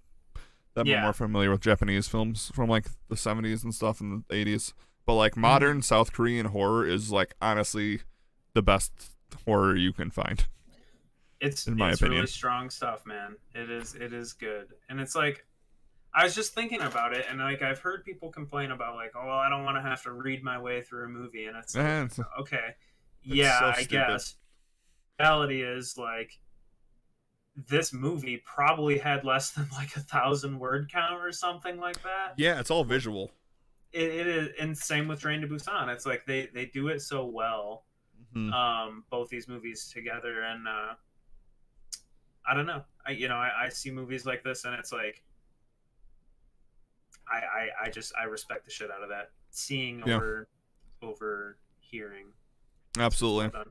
[SPEAKER 1] I'm more familiar with Japanese films from like the 70s and stuff and the 80s. But like modern South Korean horror is like honestly the best horror you can find.
[SPEAKER 2] It's
[SPEAKER 1] in my opinion,
[SPEAKER 2] really strong stuff, man. It is good. And it's like, I was just thinking about it, and like I've heard people complain about like, oh, well, I don't want to have to read my way through a movie, and it's like, okay, yeah, so I guess. Reality is like, this movie probably had less than like 1,000 word count or something like that.
[SPEAKER 1] Yeah, it's all visual.
[SPEAKER 2] It is, and same with Train to Busan. It's like they do it so well, both these movies together, and I don't know. I see movies like this, and it's like, I respect the shit out of that. Seeing over hearing.
[SPEAKER 1] Absolutely. Well,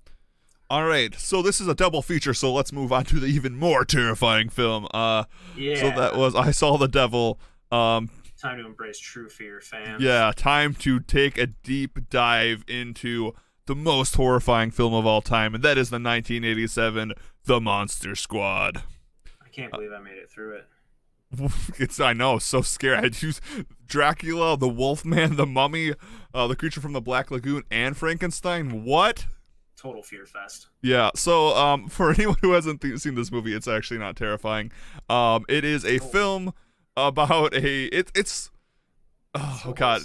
[SPEAKER 1] all right, so this is a double feature, so let's move on to the even more terrifying film. So that was I Saw the Devil.
[SPEAKER 2] Time to embrace true fear, fans.
[SPEAKER 1] Yeah, time to take a deep dive into the most horrifying film of all time, and that is the 1987 The Monster Squad.
[SPEAKER 2] I can't believe I made it through it.
[SPEAKER 1] I know, so scary. I had used Dracula, the Wolfman, the Mummy, the Creature from the Black Lagoon, and Frankenstein. What?
[SPEAKER 2] Total fear fest.
[SPEAKER 1] Yeah, so for anyone who hasn't seen this movie, it's actually not terrifying. It is a film about it's oh god,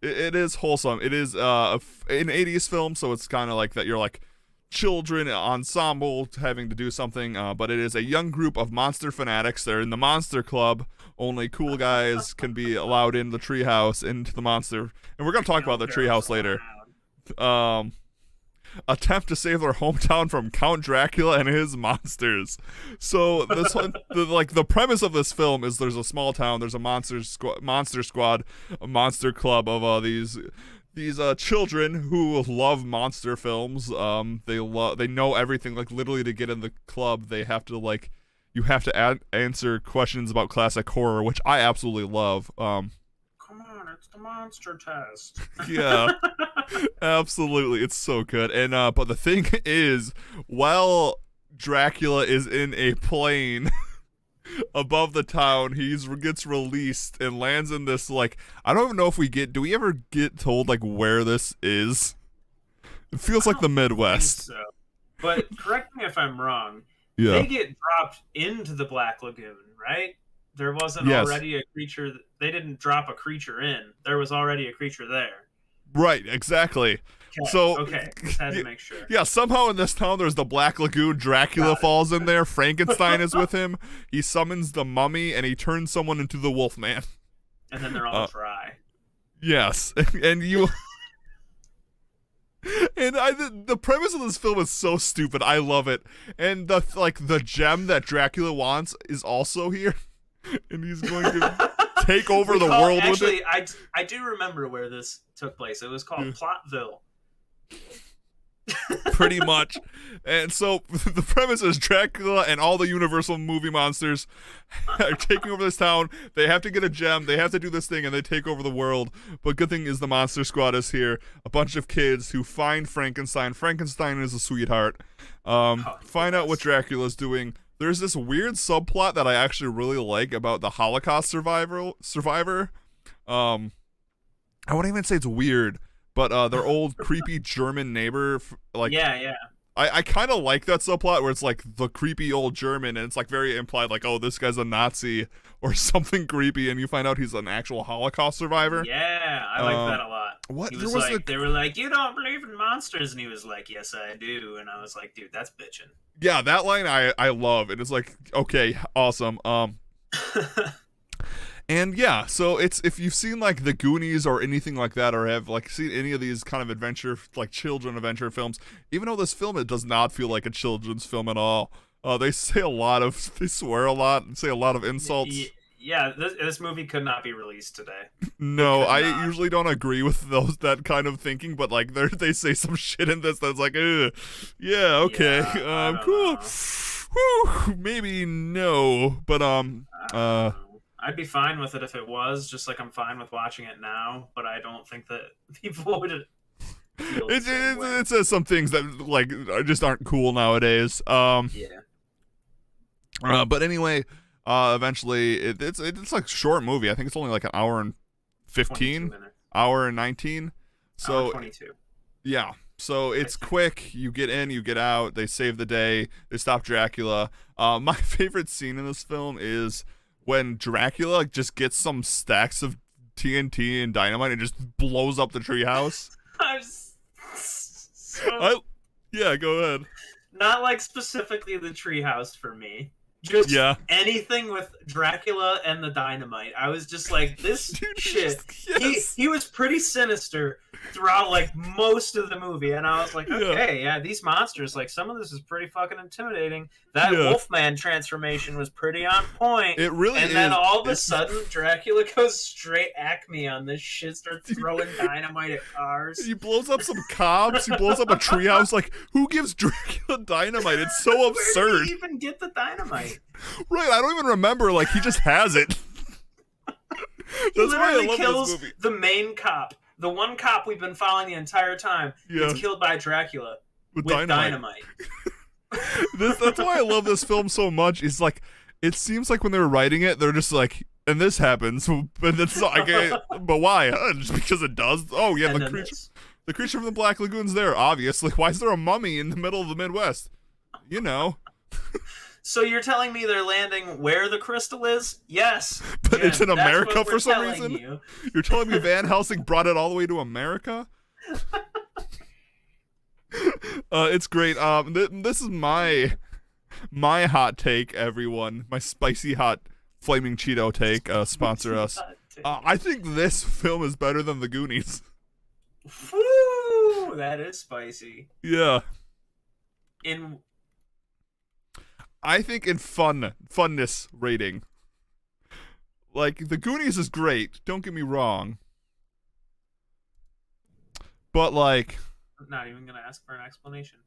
[SPEAKER 1] it is wholesome. It is an 80s film, so it's kind of like that. You're like children ensemble having to do something, but it is a young group of monster fanatics. They're in the monster club. Only cool guys can be allowed in the treehouse, into the monster, and we're gonna talk about the treehouse later. Attempt to save their hometown from Count Dracula and his monsters. So this one, the premise of this film is there's a small town, there's a monster squad, a monster club of these children who love monster films. They know everything. Like literally, to get in the club, they have to you have to answer questions about classic horror, which I absolutely love.
[SPEAKER 2] Come on, it's the monster test.
[SPEAKER 1] Yeah, absolutely, it's so good. And but the thing is, while Dracula is in a plane above the town, gets released and lands in this I don't even know if do we ever get told where this is? It feels like the Midwest.
[SPEAKER 2] So. But correct me if I'm wrong.
[SPEAKER 1] Yeah.
[SPEAKER 2] They get dropped into the Black Lagoon, right? There wasn't already a creature. They didn't drop a creature in. There was already a creature there.
[SPEAKER 1] Right, exactly.
[SPEAKER 2] Okay.
[SPEAKER 1] So
[SPEAKER 2] just had to make sure.
[SPEAKER 1] Yeah, somehow in this town there's the Black Lagoon. Dracula falls in there. Frankenstein is with him. He summons the Mummy and he turns someone into the Wolfman.
[SPEAKER 2] And then they're all dry.
[SPEAKER 1] Yes, and you. And the premise of this film is so stupid. I love it. And the gem that Dracula wants is also here, and he's going to take over the world with it.
[SPEAKER 2] Actually, I do remember where this took place. It was called Plotville.
[SPEAKER 1] Pretty much. And so the premise is Dracula and all the Universal movie monsters are taking over this town. They have to get a gem. They have to do this thing, and they take over the world. But good thing is the Monster Squad is here. A bunch of kids who find Frankenstein. Frankenstein is a sweetheart. Find out what Dracula's doing. There's this weird subplot that I actually really like about the Holocaust survivor. I wouldn't even say it's weird, but their old creepy German neighbor,
[SPEAKER 2] yeah.
[SPEAKER 1] I kind of like that subplot where it's the creepy old German, and it's very implied, oh, this guy's a Nazi or something creepy, and you find out he's an actual Holocaust survivor.
[SPEAKER 2] Yeah, I like that a lot.
[SPEAKER 1] What?
[SPEAKER 2] He was they were like, "You don't believe in monsters," and he was like, "Yes, I do," and I was like, "Dude, that's bitchin'."
[SPEAKER 1] Yeah, that line I love, and it's okay, awesome. And yeah, so it's, if you've seen The Goonies or anything like that, or have seen any of these kind of adventure, children adventure films, even though this film, it does not feel like a children's film at all. They swear a lot, and say a lot of insults.
[SPEAKER 2] Yeah, this movie could not be released today.
[SPEAKER 1] No, I usually don't agree with that kind of thinking, but they say some shit in this that's ugh. Yeah, okay, cool. Whew, maybe no, but
[SPEAKER 2] I'd be fine with it if it was, just like I'm fine with watching it now, but I don't think that people would feel the same way.
[SPEAKER 1] it says some things that like just aren't cool nowadays.
[SPEAKER 2] Yeah.
[SPEAKER 1] But anyway, eventually it's like a short movie. I think it's only like an hour and 15, hour and 19. So
[SPEAKER 2] 22.
[SPEAKER 1] Yeah. So it's quick. You get in, you get out. They save the day. They stop Dracula. My favorite scene in this film is when Dracula just gets some stacks of TNT and dynamite and just blows up the treehouse. Yeah, go ahead.
[SPEAKER 2] Not like specifically the treehouse for me. Just anything with Dracula and the dynamite. I was just like, this
[SPEAKER 1] Dude,
[SPEAKER 2] shit. He was pretty sinister throughout like most of the movie, and I was like, okay, yeah, these monsters, like some of this is pretty fucking intimidating. That Wolfman transformation was pretty on point.
[SPEAKER 1] It really
[SPEAKER 2] is. And then all of a sudden, Dracula goes straight Acme on this shit, starts throwing dynamite at cars.
[SPEAKER 1] He blows up some cops. He blows up a treehouse. Like, who gives Dracula dynamite? It's so absurd.
[SPEAKER 2] Where did he even get the dynamite?
[SPEAKER 1] Right, I don't even remember. Like, he just has it. That's why I love
[SPEAKER 2] kills
[SPEAKER 1] this movie.
[SPEAKER 2] The main cop, the one cop we've been following the entire time, gets killed by Dracula with dynamite.
[SPEAKER 1] That's why I love this film so much. Is like, it seems like when they were writing it, they're just like, and this happens, but it's like, but why? Just because it does. Oh yeah, the creature from the Black Lagoon's there. Obviously, why is there a mummy in the middle of the Midwest? You know.
[SPEAKER 2] So you're telling me they're landing where the crystal is? Yes.
[SPEAKER 1] But it's in America for some reason? You're telling me Van Helsing brought it all the way to America? It's great. This is my hot take, everyone. My spicy hot flaming Cheeto take. Sponsor us. I think this film is better than The Goonies.
[SPEAKER 2] Woo! That is spicy.
[SPEAKER 1] Yeah. I think in funness rating. Like, The Goonies is great, don't get me wrong. But, like...
[SPEAKER 2] I'm not even going to ask for an explanation.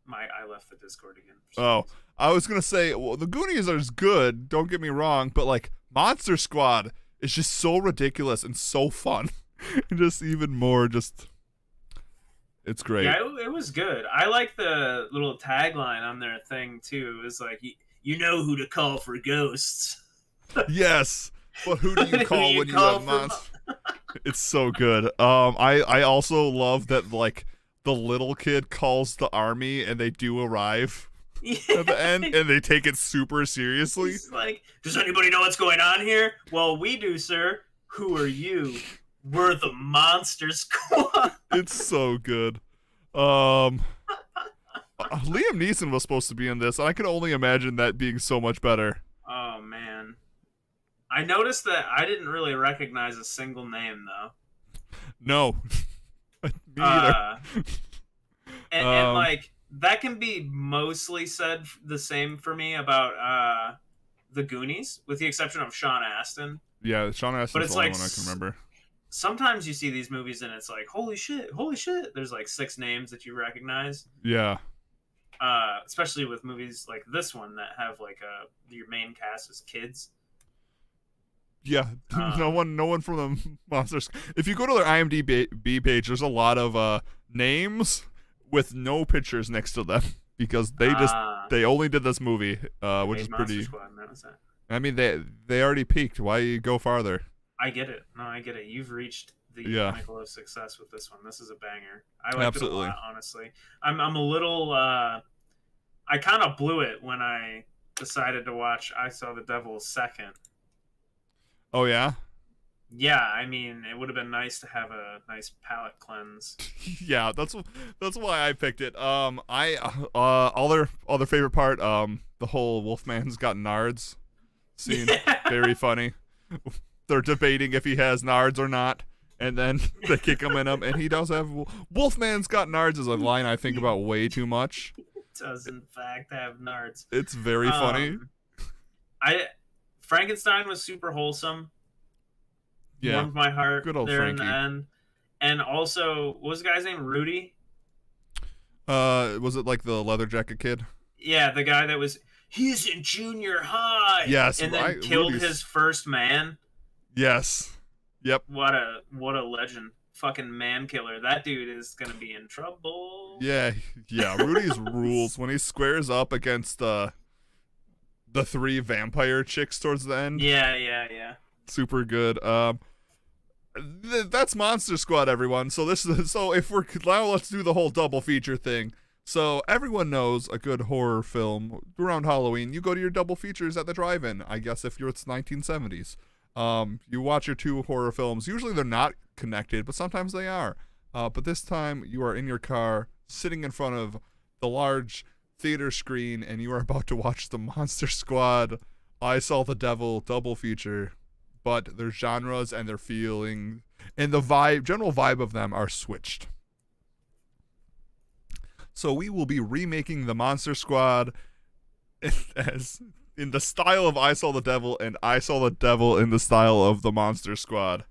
[SPEAKER 2] I left the Discord again.
[SPEAKER 1] Oh, I was going to say, well, The Goonies is good, don't get me wrong, but, like, Monster Squad is just so ridiculous and so fun. And just even more, it's great.
[SPEAKER 2] Yeah, it was good. I like the little tagline on their thing, too. It was like, you know who to call for ghosts.
[SPEAKER 1] Yes, but who do you call when you have monsters? It's so good. I also love that, like, the little kid calls the army and they do arrive at the end, and they take it super seriously.
[SPEAKER 2] He's like, does anybody know what's going on here? Well, we do, sir. Who are you? We're the Monster Squad.
[SPEAKER 1] It's so good. Liam Neeson was supposed to be in this, and I could only imagine that being so much better.
[SPEAKER 2] Oh, man. I noticed that I didn't really recognize a single name, though.
[SPEAKER 1] No. Me either.
[SPEAKER 2] And, like, that can be mostly said the same for me about The Goonies, with the exception of Sean Astin.
[SPEAKER 1] Yeah, Sean Astin's the only one I can remember.
[SPEAKER 2] Sometimes you see these movies and it's like, holy shit. There's like 6 names that you recognize.
[SPEAKER 1] Yeah.
[SPEAKER 2] Especially with movies like this one that have like your main cast is kids.
[SPEAKER 1] Yeah, no one from the Monsters. If you go to their IMDb page, there's a lot of names with no pictures next to them because they only did this movie, which is pretty.
[SPEAKER 2] Squad, that was that.
[SPEAKER 1] I mean, they already peaked. Why go farther?
[SPEAKER 2] I get it. No, I get it. You've reached the pinnacle of success with this one. This is a banger. I liked it a lot, honestly. I'm a little. I kind of blew it when I decided to watch I Saw the Devil Second.
[SPEAKER 1] Oh yeah.
[SPEAKER 2] Yeah, I mean, it would have been nice to have a nice palate cleanse.
[SPEAKER 1] Yeah, that's why I picked it. Other favorite part, the whole Wolfman's got nards scene, very funny. They're debating if he has nards or not, and then they kick him in him, and he does have Wolfman's got nards is a line I think about way too much.
[SPEAKER 2] He does in fact have nards.
[SPEAKER 1] It's very funny.
[SPEAKER 2] Frankenstein was super wholesome.
[SPEAKER 1] Yeah,
[SPEAKER 2] warmed my heart.
[SPEAKER 1] Good old
[SPEAKER 2] there
[SPEAKER 1] Frankie.
[SPEAKER 2] In the end. And also, what was the guy's name? Rudy?
[SPEAKER 1] Was it like the leather jacket kid?
[SPEAKER 2] Yeah, the guy that was he's in junior high.
[SPEAKER 1] Yes,
[SPEAKER 2] and then killed
[SPEAKER 1] Rudy's-
[SPEAKER 2] his first man.
[SPEAKER 1] Yes. Yep.
[SPEAKER 2] What a legend. Fucking man killer. That dude is gonna be in trouble.
[SPEAKER 1] Yeah. Rudy's rules when he squares up against the 3 vampire chicks towards the end.
[SPEAKER 2] Yeah.
[SPEAKER 1] Super good. That's Monster Squad, everyone. So if we're now, let's do the whole double feature thing. So everyone knows a good horror film around Halloween. You go to your double features at the drive-in. I guess if it's 1970s, you watch your 2 horror films. Usually they're not connected, but sometimes they are. But this time you are in your car, sitting in front of the large theater screen, and you are about to watch the Monster Squad I Saw the Devil double feature. But their genres and their feeling and the general vibe of them are switched. So we will be remaking the Monster Squad as in the style of I Saw the Devil, and I Saw the Devil in the style of the Monster Squad.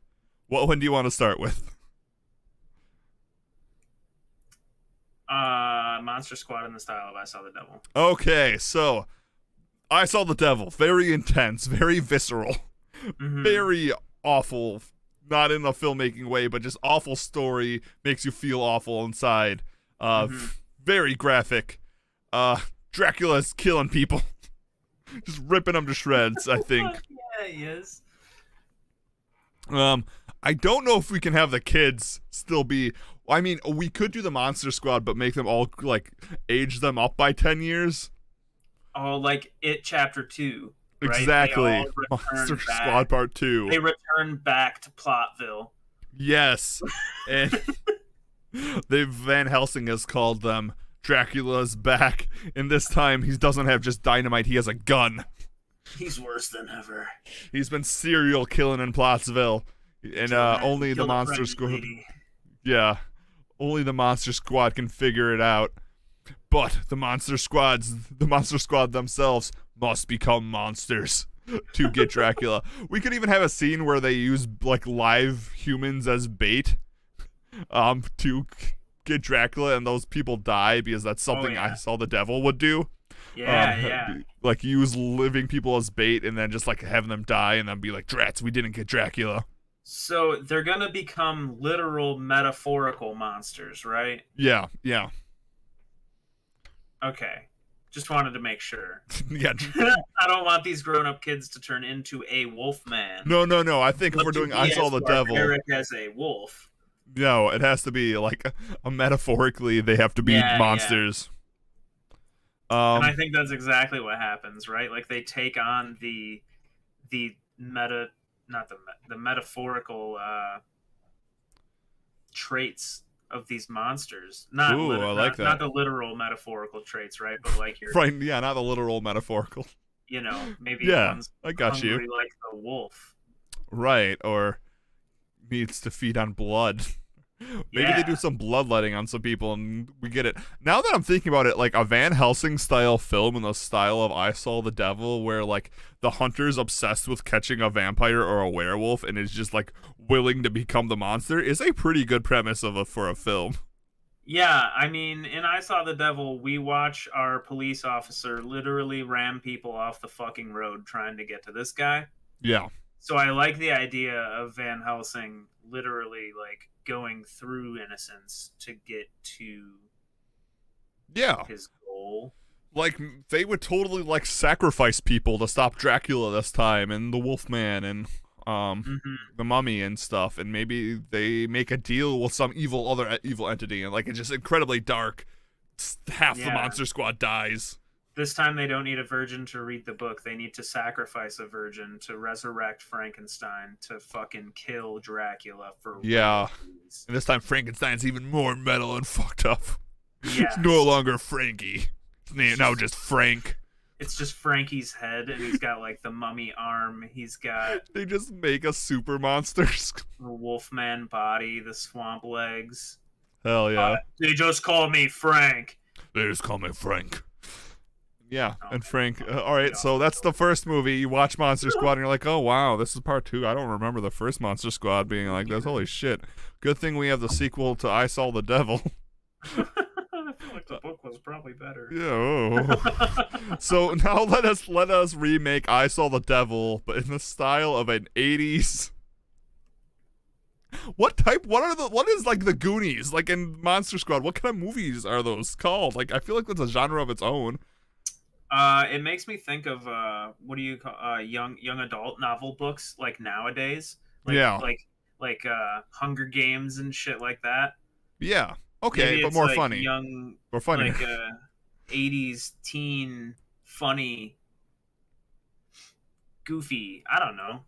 [SPEAKER 1] What one do you want to start with?
[SPEAKER 2] Monster Squad in the style of I Saw the Devil.
[SPEAKER 1] Okay, so I Saw the Devil. Very intense, very visceral, very awful. Not in a filmmaking way, but just awful story. Makes you feel awful inside. Very graphic. Dracula's killing people. Just ripping them to shreds, I think.
[SPEAKER 2] Yeah, he is.
[SPEAKER 1] I don't know if we can have the kids still be... I mean, we could do the Monster Squad, but make them all, like, age them up by 10 years.
[SPEAKER 2] Oh, like It Chapter 2. Right?
[SPEAKER 1] Exactly. Monster Squad Part 2.
[SPEAKER 2] They return back to Plotville.
[SPEAKER 1] Yes. And Van Helsing has called them Dracula's back. And this time, he doesn't have just dynamite, he has a gun.
[SPEAKER 2] He's worse than ever.
[SPEAKER 1] He's been serial killing in Plotsville. And only the Monster Squad... Yeah. Only the Monster Squad can figure it out. But the Monster Squad themselves must become monsters to get Dracula. We could even have a scene where they use like live humans as bait to get Dracula, and those people die because that's something I Saw the Devil would do.
[SPEAKER 2] Yeah.
[SPEAKER 1] Like use living people as bait and then just like have them die and then be like, drats, we didn't get Dracula.
[SPEAKER 2] So they're gonna become literal metaphorical monsters, right?
[SPEAKER 1] Yeah.
[SPEAKER 2] Okay. Just wanted to make sure.
[SPEAKER 1] Yeah.
[SPEAKER 2] I don't want these grown-up kids to turn into a wolf man.
[SPEAKER 1] No. I think if we're doing I Saw the Devil,
[SPEAKER 2] Eric as a wolf.
[SPEAKER 1] No, it has to be like a metaphorically. They have to be monsters.
[SPEAKER 2] And I think that's exactly what happens, right? Like they take on the metaphorical traits of these monsters. Not not the literal metaphorical traits, right? But like your
[SPEAKER 1] right, yeah, not the literal metaphorical.
[SPEAKER 2] You know, maybe
[SPEAKER 1] one's I got you.
[SPEAKER 2] Like the wolf,
[SPEAKER 1] right? Or needs to feed on blood. Maybe they do some bloodletting on some people and we get it. Now that I'm thinking about it, like a Van Helsing style film in the style of I Saw the Devil, where like the hunter's obsessed with catching a vampire or a werewolf and is just like willing to become the monster, is a pretty good premise for a film.
[SPEAKER 2] Yeah, I mean, in I Saw the Devil, we watch our police officer literally ram people off the fucking road trying to get to this guy.
[SPEAKER 1] Yeah.
[SPEAKER 2] So I like the idea of Van Helsing literally like going through innocence to get to his goal. Like
[SPEAKER 1] they would totally like sacrifice people to stop Dracula this time, and the Wolfman and the Mummy and stuff, and maybe they make a deal with some other evil entity, and like it's just incredibly dark. Half the Monster Squad dies.
[SPEAKER 2] This time they don't need a virgin to read the book. They need to sacrifice a virgin to resurrect Frankenstein to fucking kill Dracula for reasons.
[SPEAKER 1] And this time Frankenstein's even more metal and fucked up.
[SPEAKER 2] Yeah.
[SPEAKER 1] It's no longer Frankie. It's now just Frank.
[SPEAKER 2] It's just Frankie's head, and he's got like the mummy arm. He's got...
[SPEAKER 1] They just make a super monster.
[SPEAKER 2] The Wolfman body, the swamp legs.
[SPEAKER 1] Hell yeah.
[SPEAKER 2] They just call me Frank.
[SPEAKER 1] They just call me Frank. Yeah, and Frank. All right, so that's the first movie. You watch Monster Squad, and you're like, oh, wow, this is part 2. I don't remember the first Monster Squad being like this. Holy shit. Good thing we have the sequel to I Saw the Devil.
[SPEAKER 2] I feel like the book was probably probably better.
[SPEAKER 1] Yeah. Oh. So now let us remake I Saw the Devil, but in the style of an 80s. What is like the Goonies, like in Monster Squad? What kind of movies are those called? Like, I feel like that's a genre of its own.
[SPEAKER 2] It makes me think of what do you call young adult novel books like nowadays, like
[SPEAKER 1] Yeah.
[SPEAKER 2] Hunger Games and shit like that.
[SPEAKER 1] Yeah. Okay,
[SPEAKER 2] Maybe
[SPEAKER 1] but
[SPEAKER 2] it's
[SPEAKER 1] more
[SPEAKER 2] like
[SPEAKER 1] funny.
[SPEAKER 2] young,
[SPEAKER 1] More funny.
[SPEAKER 2] like 80s teen funny, goofy. I don't know.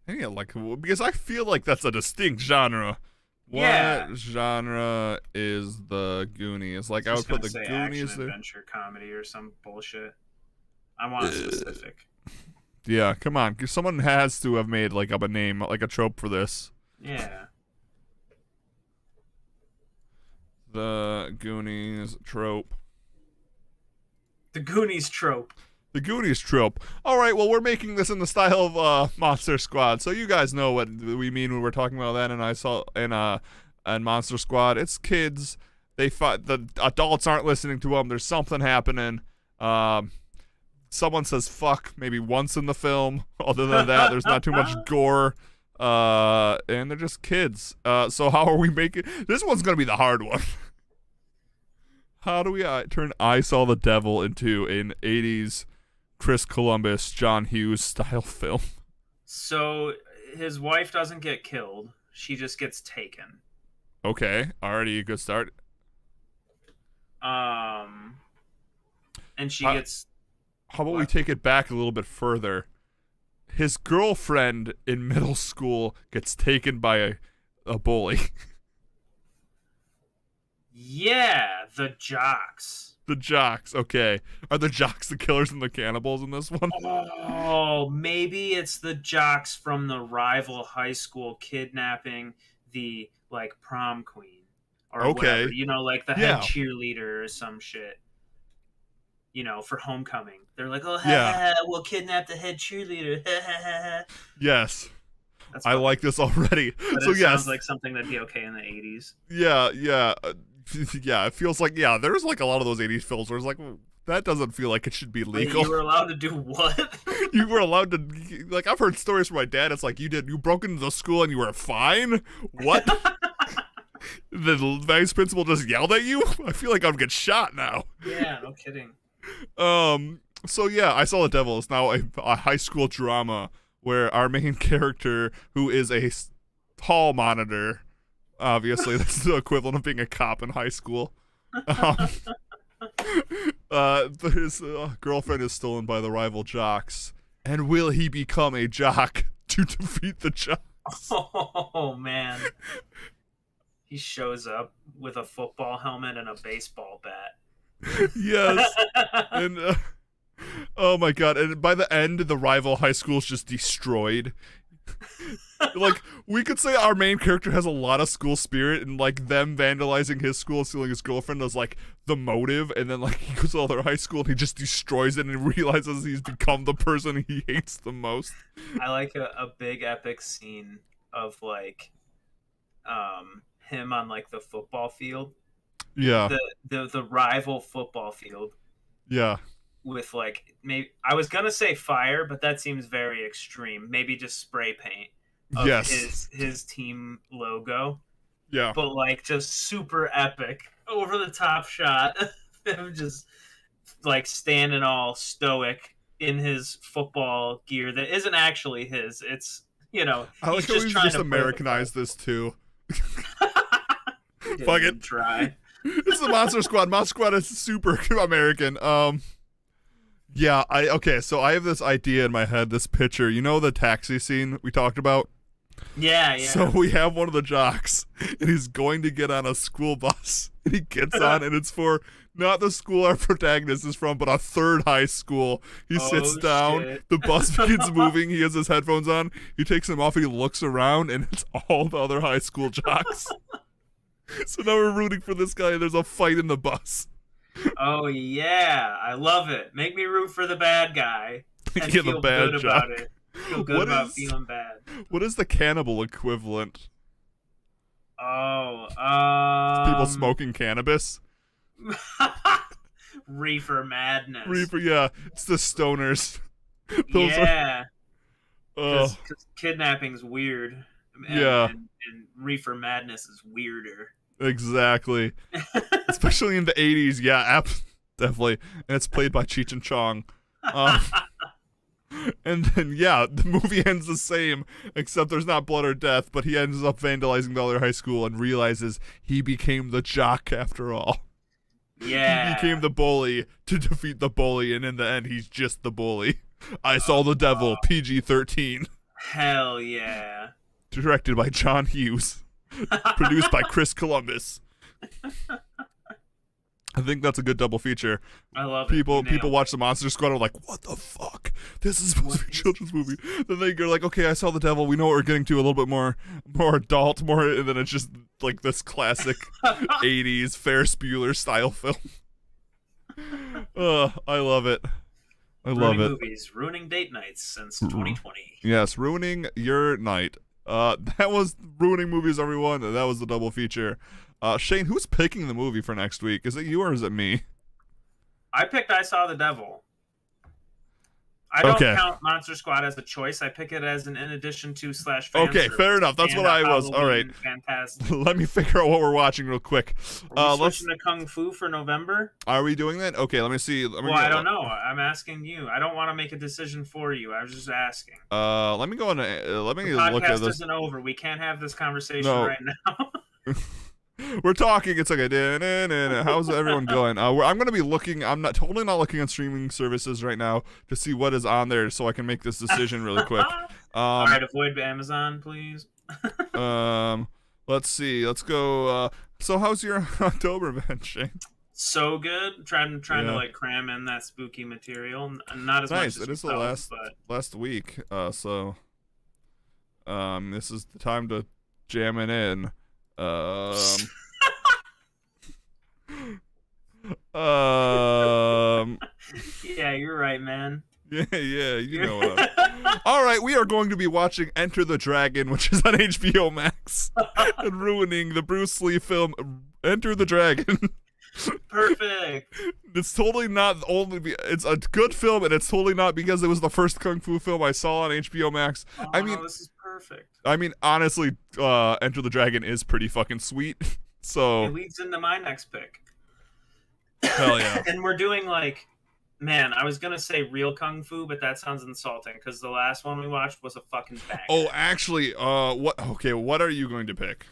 [SPEAKER 1] Yeah, like, because I feel like that's a distinct genre.
[SPEAKER 2] Yeah.
[SPEAKER 1] What genre is the Goonies? Like, I would
[SPEAKER 2] Just
[SPEAKER 1] put
[SPEAKER 2] gonna
[SPEAKER 1] the
[SPEAKER 2] say
[SPEAKER 1] Goonies
[SPEAKER 2] action
[SPEAKER 1] there.
[SPEAKER 2] adventure comedy or some bullshit. I want specific.
[SPEAKER 1] Yeah, come on. 'Cause someone has to have made like up a name, like a trope for this.
[SPEAKER 2] Yeah.
[SPEAKER 1] The Goonies trope.
[SPEAKER 2] The Goonies trope.
[SPEAKER 1] The Goonies trope. All right, well, we're making this in the style of Monster Squad, so you guys know what we mean when we're talking about that. And I saw in Monster Squad, it's kids. They fight. The adults aren't listening to them. There's something happening. Someone says fuck maybe once in the film. Other than that, there's not too much gore. And they're just kids. So how are we making this one's gonna be the hard one? How do we turn I Saw the Devil into an 80s Chris Columbus, John Hughes style film?
[SPEAKER 2] So his wife doesn't get killed. She just gets taken.
[SPEAKER 1] Okay, already a good start.
[SPEAKER 2] And she gets.
[SPEAKER 1] How about we take it back a little bit further? His girlfriend in middle school gets taken by a bully.
[SPEAKER 2] Yeah, the jocks.
[SPEAKER 1] The jocks, okay. Are the jocks the killers and the cannibals in this one?
[SPEAKER 2] Oh, maybe it's the jocks from the rival high school kidnapping the like prom queen or
[SPEAKER 1] Okay.
[SPEAKER 2] whatever. You know, like the head cheerleader or some shit. You know, for homecoming. They're like, oh, we'll kidnap the head cheerleader.
[SPEAKER 1] Yes. I like this already.
[SPEAKER 2] But
[SPEAKER 1] so
[SPEAKER 2] it
[SPEAKER 1] yes.
[SPEAKER 2] sounds like something that'd be okay in the 80s.
[SPEAKER 1] Yeah. Yeah, it feels like, there's like a lot of those 80s films where it's like, that doesn't feel like it should be legal.
[SPEAKER 2] You were allowed to do what?
[SPEAKER 1] You were allowed to, like, I've heard stories from my dad. It's like, you broke into the school and you were fine? What? The vice principal just yelled at you? I feel like I'd get shot now.
[SPEAKER 2] Yeah, no kidding.
[SPEAKER 1] So yeah, I Saw the Devil is now a high school drama where our main character, who is a hall monitor, obviously that's the equivalent of being a cop in high school. His girlfriend is stolen by the rival jocks, and will he become a jock to defeat the jocks?
[SPEAKER 2] Oh man, he shows up with a football helmet and a baseball bat.
[SPEAKER 1] Yes. And oh my god, and by the end the rival high school is just destroyed. Like, we could say our main character has a lot of school spirit, and like them vandalizing his school and stealing his girlfriend is like the motive, and then like he goes to other high school and he just destroys it and realizes he's become the person he hates the most.
[SPEAKER 2] I like a big epic scene of like him on like the football field.
[SPEAKER 1] Yeah.
[SPEAKER 2] The rival football field.
[SPEAKER 1] Yeah.
[SPEAKER 2] With like, maybe I was gonna say fire, but that seems very extreme. Maybe just spray paint of his team logo.
[SPEAKER 1] Yeah.
[SPEAKER 2] But like just super epic, over the top shot. Him just like standing all stoic in his football gear that isn't actually his. It's, you know,
[SPEAKER 1] I like
[SPEAKER 2] he's
[SPEAKER 1] how
[SPEAKER 2] just
[SPEAKER 1] he's just Americanized this too. Fuck it.
[SPEAKER 2] Try.
[SPEAKER 1] This is the Monster Squad. Monster Squad is super American. Yeah, so I have this idea in my head, this picture. You know the taxi scene we talked about?
[SPEAKER 2] Yeah.
[SPEAKER 1] So we have one of the jocks, and he's going to get on a school bus, and he gets on, and it's for not the school our protagonist is from, but a third high school. He sits down,
[SPEAKER 2] shit.
[SPEAKER 1] The bus begins moving, he has his headphones on, he takes them off, he looks around, and it's all the other high school jocks. So now we're rooting for this guy, and there's a fight in the bus.
[SPEAKER 2] Oh yeah, I love it. Make me root for the bad guy and
[SPEAKER 1] Yeah,
[SPEAKER 2] feel
[SPEAKER 1] the bad
[SPEAKER 2] good
[SPEAKER 1] jock.
[SPEAKER 2] about it. Feel good about feeling bad.
[SPEAKER 1] What is the cannibal equivalent?
[SPEAKER 2] Oh,
[SPEAKER 1] People smoking cannabis?
[SPEAKER 2] Reefer Madness.
[SPEAKER 1] Reaper, yeah, it's the stoners. Those
[SPEAKER 2] yeah.
[SPEAKER 1] are,
[SPEAKER 2] Because kidnapping's weird. And,
[SPEAKER 1] yeah,
[SPEAKER 2] and Reefer Madness is weirder.
[SPEAKER 1] exactly. Especially in the 80s, yeah, definitely. And it's played by Cheech and Chong. And then, yeah, the movie ends the same, except there's not blood or death, but he ends up vandalizing the other high school and realizes he became the jock after all.
[SPEAKER 2] Yeah.
[SPEAKER 1] He became the bully to defeat the bully, and in the end, he's just the bully. I Saw the Devil, PG-13.
[SPEAKER 2] Hell yeah.
[SPEAKER 1] Directed by John Hughes. Produced by Chris Columbus. I think that's a good double feature.
[SPEAKER 2] I love
[SPEAKER 1] people.
[SPEAKER 2] it.
[SPEAKER 1] People watch the Monster Squad and are like, what the fuck? This is supposed to be a children's movie. Then they go like, okay, I Saw the Devil. We know what we're getting to, a little bit more adult, and then it's just like this classic 80s Ferris Bueller style film. I love it. I love it.
[SPEAKER 2] Movies, ruining date nights since 2020.
[SPEAKER 1] Yes, ruining your night. That was ruining movies, everyone. That was the double feature. Shane, who's picking the movie for next week? Is it you or is it me?
[SPEAKER 2] I picked I Saw the Devil. I don't count Monster Squad as a choice. I pick it as an in addition to /
[SPEAKER 1] Okay, fair enough. That's what I was. All right.
[SPEAKER 2] Fantastic.
[SPEAKER 1] Let me figure out what we're watching real quick.
[SPEAKER 2] Are we switching to Kung Fu for November?
[SPEAKER 1] Are we doing that? Okay, let me see.
[SPEAKER 2] I don't know. I'm asking you. I don't want to make a decision for you. I was just asking.
[SPEAKER 1] Let me go on. Let me look at this.
[SPEAKER 2] The podcast isn't over. We can't have this conversation right now.
[SPEAKER 1] We're talking. It's okay. How's everyone going? I'm going to be looking. I'm totally not looking at streaming services right now to see what is on there, so I can make this decision really quick.
[SPEAKER 2] All right, avoid Amazon, please.
[SPEAKER 1] Let's see. Let's go. So, how's your October been, Shane?
[SPEAKER 2] So good. Trying to like cram in that spooky material. Not as much as
[SPEAKER 1] it is the last week. So, this is the time to jam it in. Yeah,
[SPEAKER 2] you're right, man.
[SPEAKER 1] Yeah, you know what. All right, we are going to be watching Enter the Dragon, which is on HBO Max, and ruining the Bruce Lee film Enter the Dragon.
[SPEAKER 2] Perfect.
[SPEAKER 1] It's totally not it's a good film, and it's totally not because it was the first kung fu film I saw on HBO Max. I mean,
[SPEAKER 2] this is perfect.
[SPEAKER 1] I mean, honestly, Enter the Dragon is pretty fucking sweet. So
[SPEAKER 2] it leads into my next pick.
[SPEAKER 1] Hell yeah.
[SPEAKER 2] And we're doing man, I was gonna say real kung fu, but that sounds insulting because the last one we watched was a fucking banger.
[SPEAKER 1] Oh, actually, what? Okay, what are you going to pick?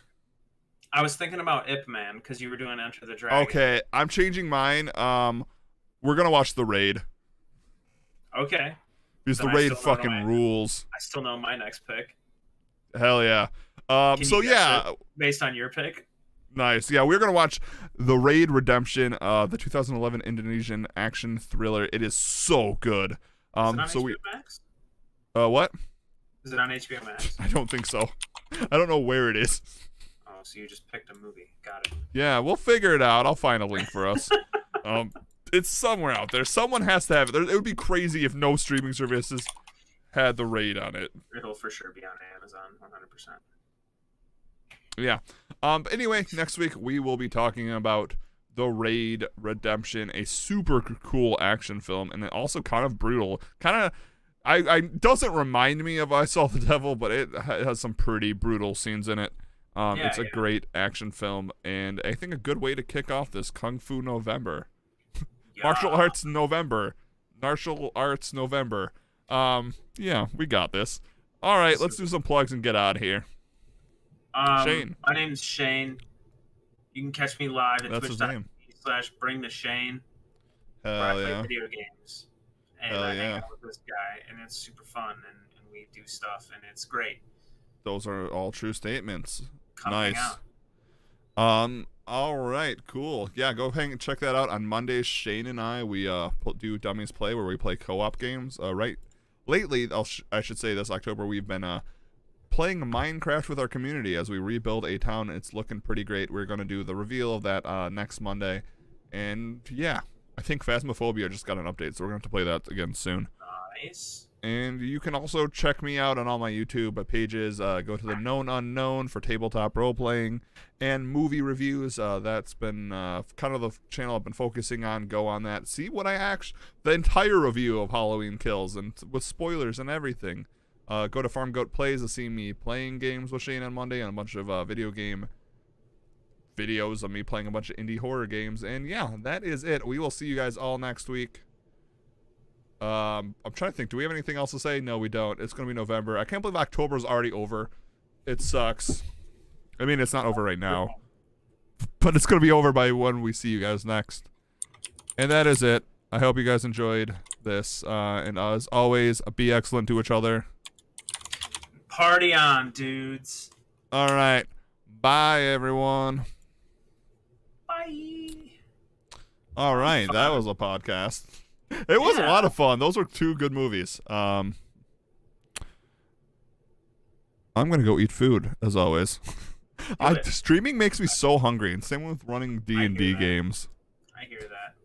[SPEAKER 2] I was thinking about Ip Man because you were doing Enter the Dragon.
[SPEAKER 1] Okay, I'm changing mine. We're gonna watch The Raid.
[SPEAKER 2] Okay.
[SPEAKER 1] Because The Raid fucking rules.
[SPEAKER 2] I still know my next pick.
[SPEAKER 1] Hell yeah. So yeah,
[SPEAKER 2] based on your pick.
[SPEAKER 1] Nice. Yeah, we're gonna watch The Raid Redemption, the 2011 Indonesian action thriller. It is so good.
[SPEAKER 2] Is it on HBO Max?
[SPEAKER 1] What?
[SPEAKER 2] Is it on HBO Max?
[SPEAKER 1] I don't think so. I don't know where it is.
[SPEAKER 2] Oh, so you just picked a movie. Got it.
[SPEAKER 1] Yeah, we'll figure it out. I'll find a link for us. It's somewhere out there. Someone has to have it. It would be crazy if no streaming services had The Raid on it.
[SPEAKER 2] It'll for sure be on Amazon, 100%.
[SPEAKER 1] Yeah. But anyway, next week we will be talking about The Raid Redemption, a super cool action film, and then also kind of brutal. I doesn't remind me of I Saw the Devil, but it has some pretty brutal scenes in it. It's a great action film, and I think a good way to kick off this Kung Fu November. Martial Arts November. Yeah, we got this. All right, let's do some plugs and get out of here. Shane.
[SPEAKER 2] My name's Shane. You can catch me live at twitch.tv/bringtheshane.
[SPEAKER 1] Hell
[SPEAKER 2] where I
[SPEAKER 1] yeah.
[SPEAKER 2] play video games. And I hang out with this guy, and it's super fun, and we do stuff, and it's great.
[SPEAKER 1] Those are all true statements.
[SPEAKER 2] Come
[SPEAKER 1] nice.
[SPEAKER 2] hang out.
[SPEAKER 1] All right, cool. Yeah, go check that out on Mondays. Shane and I, we do Dummies Play, where we play co-op games. Lately, I should say this October, we've been playing Minecraft with our community as we rebuild a town. It's looking pretty great. We're going to do the reveal of that next Monday. And yeah, I think Phasmophobia just got an update, so we're going to have to play that again soon.
[SPEAKER 2] Nice.
[SPEAKER 1] And you can also check me out on all my YouTube pages. Go to the Known Unknown for tabletop role playing and movie reviews. That's been kind of the channel I've been focusing on. Go on that. See what the entire review of Halloween Kills and with spoilers and everything. Go to Farm Goat Plays to see me playing games with Shane on Monday and a bunch of video game videos of me playing a bunch of indie horror games. And yeah, that is it. We will see you guys all next week. I'm trying to think. Do we have anything else to say? No, we don't. It's going to be November. I can't believe October is already over. It sucks. I mean, it's not over right now. But it's going to be over by when we see you guys next. And that is it. I hope you guys enjoyed this. And as always, be excellent to each other.
[SPEAKER 2] Party on, dudes.
[SPEAKER 1] All right. Bye, everyone.
[SPEAKER 2] Bye.
[SPEAKER 1] All right. That was a podcast. It was a lot of fun. Those were two good movies. I'm gonna go eat food as always. Streaming makes me so hungry, and same with running D&D games.
[SPEAKER 2] I hear that.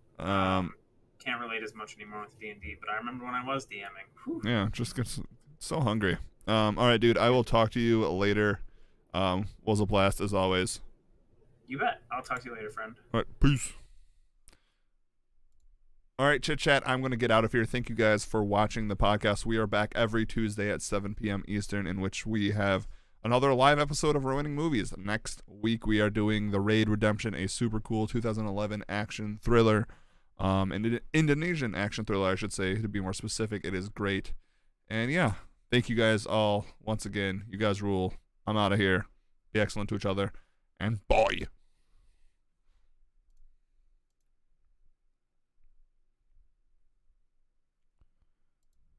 [SPEAKER 2] Can't relate as much anymore with D&D, but I remember when I was DMing. Whew.
[SPEAKER 1] Yeah, just gets so hungry. All right, dude. I will talk to you later. Was a blast as always.
[SPEAKER 2] You bet. I'll talk to you later, friend.
[SPEAKER 1] All right, peace. All right, chit chat. I'm going to get out of here. Thank you guys for watching the podcast. We are back every Tuesday at 7 p.m. Eastern, in which we have another live episode of Ruining Movies. Next week, we are doing The Raid Redemption, a super cool 2011 action thriller, an Indonesian action thriller, I should say, to be more specific. It is great. And yeah, thank you guys all once again. You guys rule. I'm out of here. Be excellent to each other. And bye.